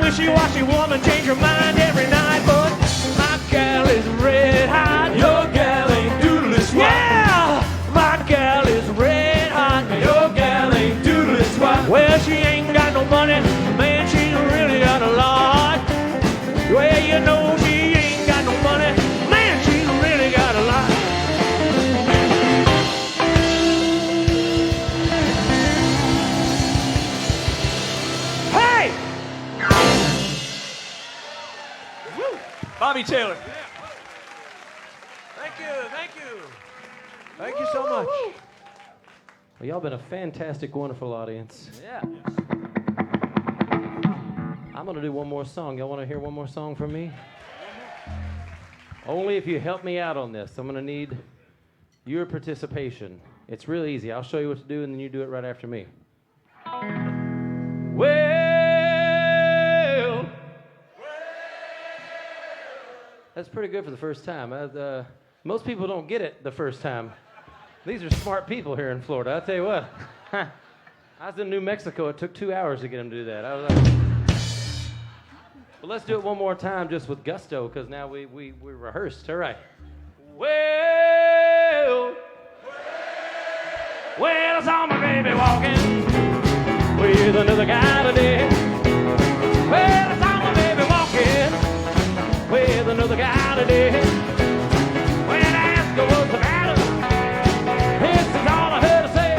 Wishy-washy woman, change her mind every night, but my gal is red hot. Your gal ain't doodly squat. Yeah, my gal is red hot. Your gal ain't doodly squat. Well, she ain't got no money, man, she's really got a lot. Well, you know she ain't got no money, man, she's really got a lot. Hey! Bobby Taylor. Thank you, thank you. Thank you so much. Well, y'all been a fantastic, wonderful audience. Yeah. I'm going to do one more song. Y'all want to hear one more song from me? Only if you help me out on this. I'm going to need your participation. It's real easy. I'll show you what to do, and then you do it right after me. Well, that's pretty good for the first time. Most people don't get it the first time. These are smart people here in Florida. I'll tell you what. I was in New Mexico. It took 2 hours to get them to do that. I was like, well, let's do it one more time just with gusto, because now we rehearsed. All right. Well, I saw my baby walking with another guy today. Well, I saw my baby walking with another guy today. When I asked her what's the matter, this is all I heard her say.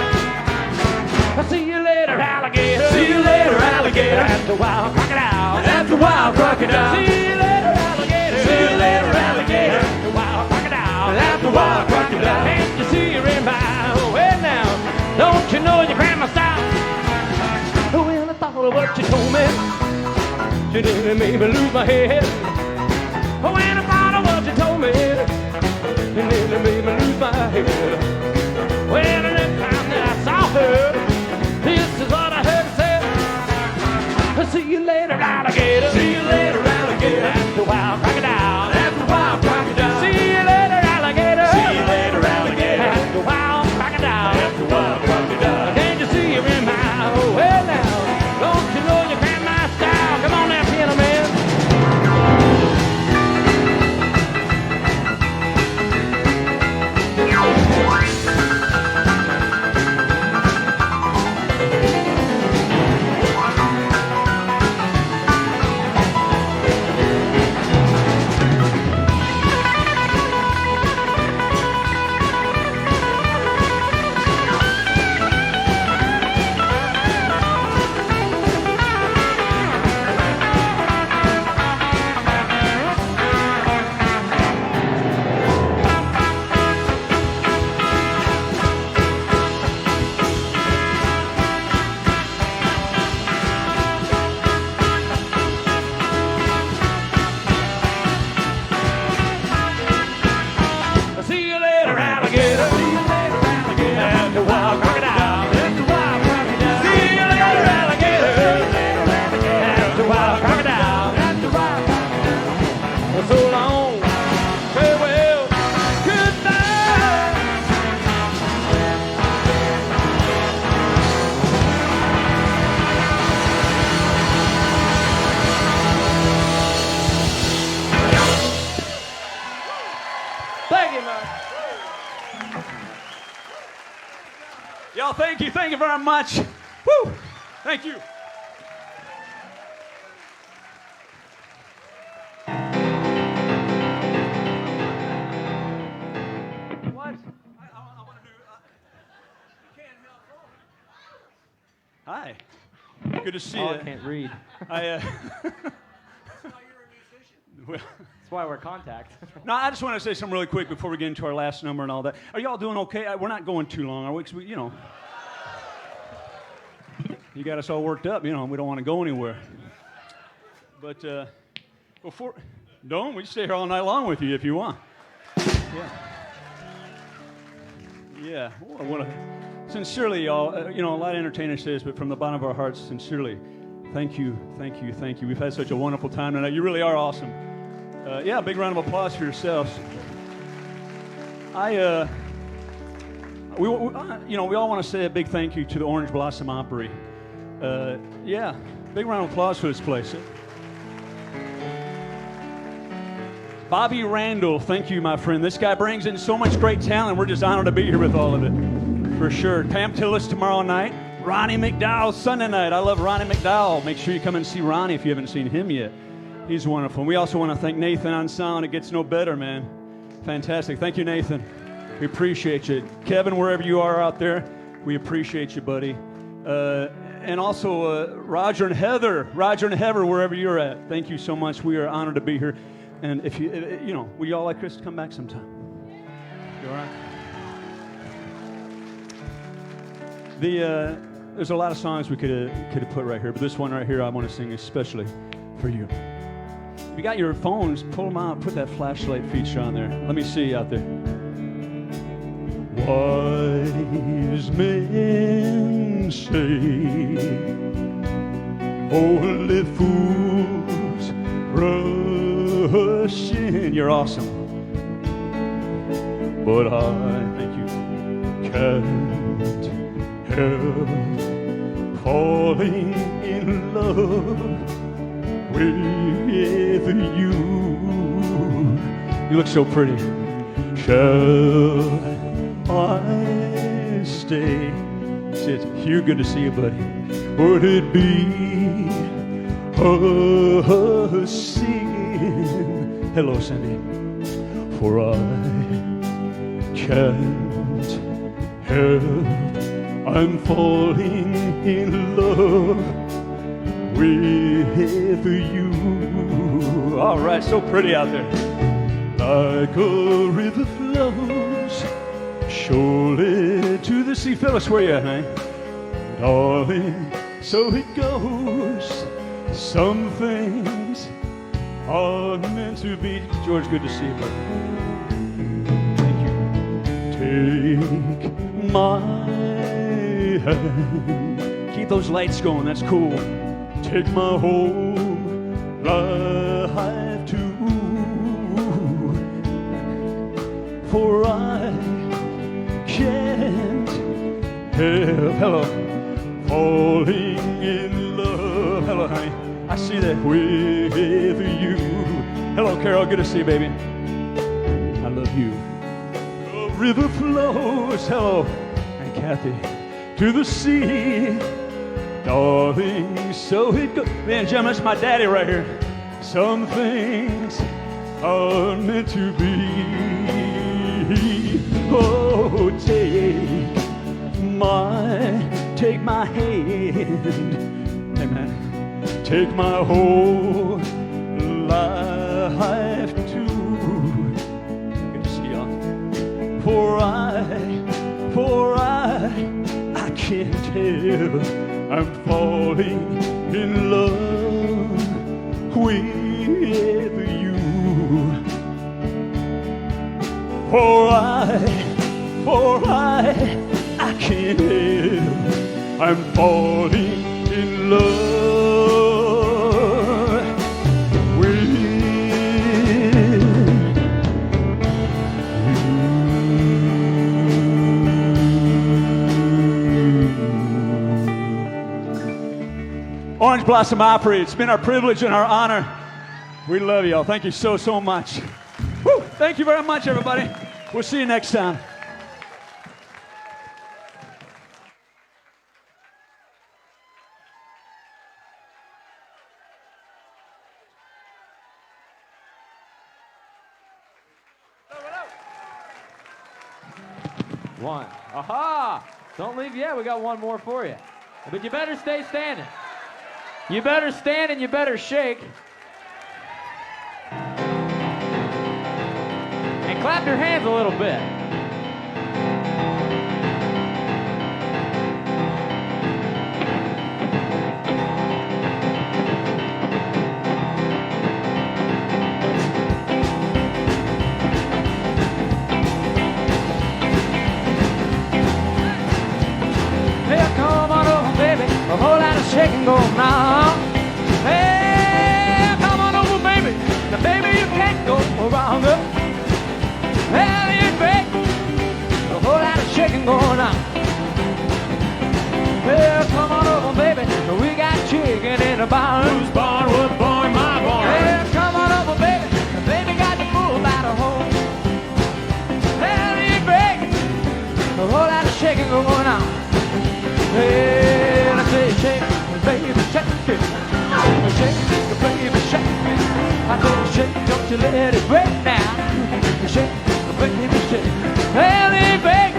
I'll see you later, alligator. See you later, alligator. After a while, crocodile. After a while, crocodile. See you later, alligator. See you later, alligator. After a while, crocodile. After a while, crocodile. Can't you see her in my way now? Don't you know your grandma style? When I thought of what you told me, she didn't make me lose my head. When I thought of what you told me, it nearly made me lose my head. Well, the next time that I saw her, this is what I heard her say. See you later, alligator. See you later, alligator. After a while, crocodile. After a while, crocodile. See you later, alligator. See you later, alligator. After a while, crocodile. After a while, crocodile. Can't you see you're in my way now? Don't you know your grandma style? Come on now, piano man. Y'all, thank you very much. Woo! Thank you. What? I want to do. You can't help. Hi. Good to see you. I can't read. Well, That's why we're contact. no, I just want to say something really quick before we get into our last number and all that. Are y'all doing okay? We're not going too long, are we? 'Cause we, you know, you got us all worked up. You know, we don't want to go anywhere. But we stay here all night long with you if you want. Yeah. Yeah. Well, I want to sincerely, y'all. You know, a lot of entertainers say this, but from the bottom of our hearts, sincerely, thank you, thank you, thank you. We've had such a wonderful time tonight. You really are awesome. Yeah, big round of applause for yourselves. We all want to say a big thank you to the Orange Blossom Opry. Yeah, big round of applause for this place. Bobby Randall, thank you, my friend. This guy brings in so much great talent. We're just honored to be here with all of it, for sure. Pam Tillis tomorrow night. Ronnie McDowell Sunday night. I love Ronnie McDowell. Make sure you come and see Ronnie if you haven't seen him yet. He's wonderful. We also want to thank Nathan on sound. It gets no better, man. Fantastic. Thank you, Nathan. We appreciate you. Kevin, wherever you are out there, we appreciate you, buddy. And also Roger and Heather. Roger and Heather, wherever you're at. Thank you so much. We are honored to be here. And if you, would you all like Chris to come back sometime? You all right? There's a lot of songs we could have put right here, but this one right here I want to sing especially for you. If you got your phones, pull them out, put that flashlight feature on there. Let me see you out there. Wise men say only fools rush in. You're awesome. But I think you can't help falling in love with you. You look so pretty. Shall I stay? It's Hugh, good to see you, buddy. Would it be a sin? Hello, Cindy. For I can't help, I'm falling in love with you. All right, so pretty out there. Like a river flows surely to the sea. Phyllis, where you at, honey? Darling, so it goes. Some things are meant to be. George, good to see you, buddy. Thank you. Take my hand. Keep those lights going, that's cool. Take my whole life too. For I can't help, hello, falling in love. Hello, honey. I see that with you. Hello, Carol. Good to see you, baby. I love you. The river flows, hello, and Kathy, to the sea. Darling, so it goes. Man, Jim, that's my daddy right here. Some things are meant to be. Oh, take my hand. Amen. Take my whole life too. Good to see y'all. For I can't help, I'm falling in love with you. For I can't help, I'm falling in love with you. Orange Blossom Opry, it's been our privilege and our honor. We love y'all. Thank you so, so much. Woo! Thank you very much, everybody. We'll see you next time. One. Aha! Don't leave yet. We got one more for you. But you better stay standing. You better stand and you better shake. And clap your hands a little bit. A whole lot of shaking going on. Hey, come on over, baby. Now, baby, you can't go wrong. Well, it's great. A whole lot of shaking going on. Well, come on over, baby. We got chicken in the barn. Whose barn? What barn? My barn. Well, come on over, baby. The baby got the bull by the hole. Well, it's great. A whole lot of shaking going on. Hey, I say shake, baby, shake it. Shake, baby, shake it. I say shake, don't you let it break now. Shake, baby, shake. Well, it's big.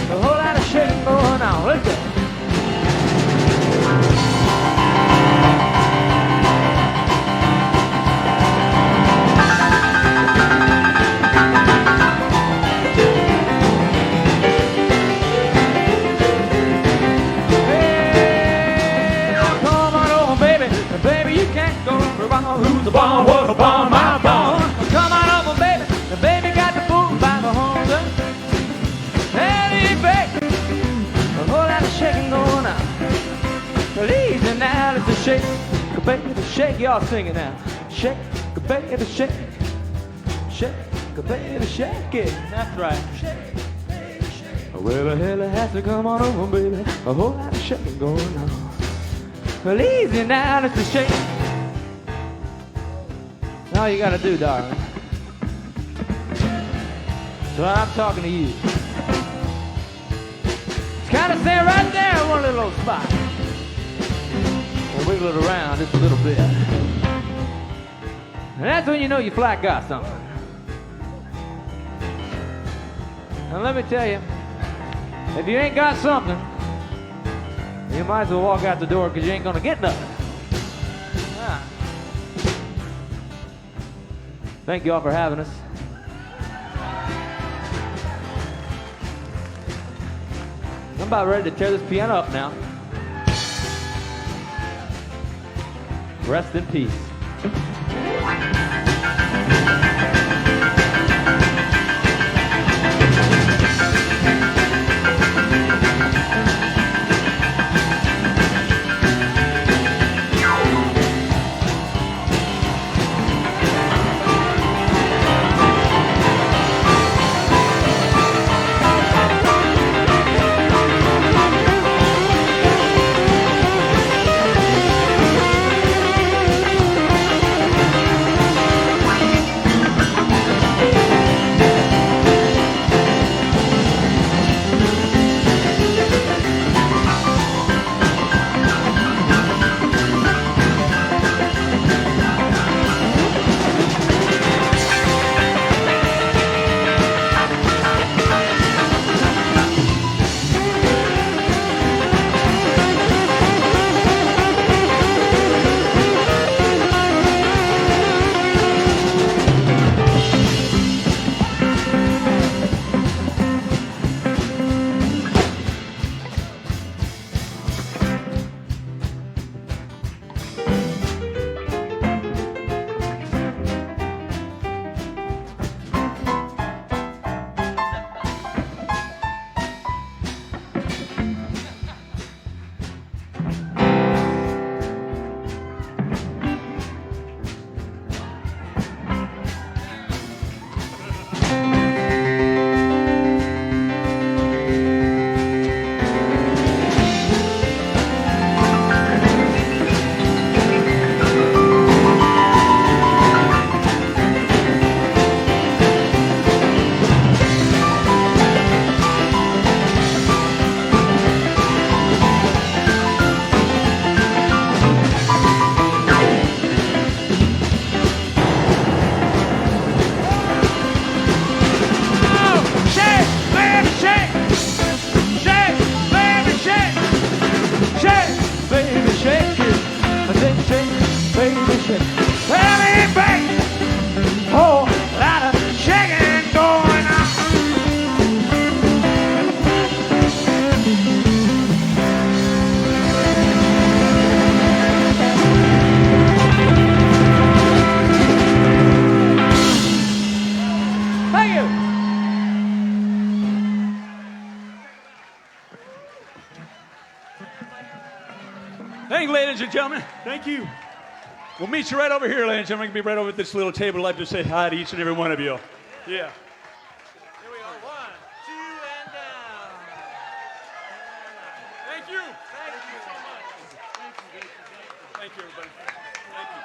A whole lot of shaking going on. Let's go. who's the bomb, was a bomb, my bomb. Come on over, baby. The baby got the fool by the horns. Hey, baby, a whole lot of shaking going on. Easy now, it's a shake, baby, shake. Y'all singing now. Shake, baby, shake. Shake, baby, shake it. That's right. Shake, baby, shake. Well, the hell it has to come on over, baby. A whole lot of shaking going on. Well, easy now, it's a shake. All you gotta do, darling. So I'm talking to you. Just kind of stay right there in one little spot. And wiggle it around just a little bit. And that's when you know you flat got something. And let me tell you, if you ain't got something, you might as well walk out the door because you ain't gonna get nothing. Ah. Thank you all for having us. I'm about ready to tear this piano up now. Rest in peace. Thank you, ladies and gentlemen. Thank you. We'll meet you right over here, ladies and gentlemen. We'll be right over at this little table. I'd like to say hi to each and every one of you. Yeah. Here we are. 1, 2, and down. Thank you. Thank you so much. Thank you, everybody. Thank you.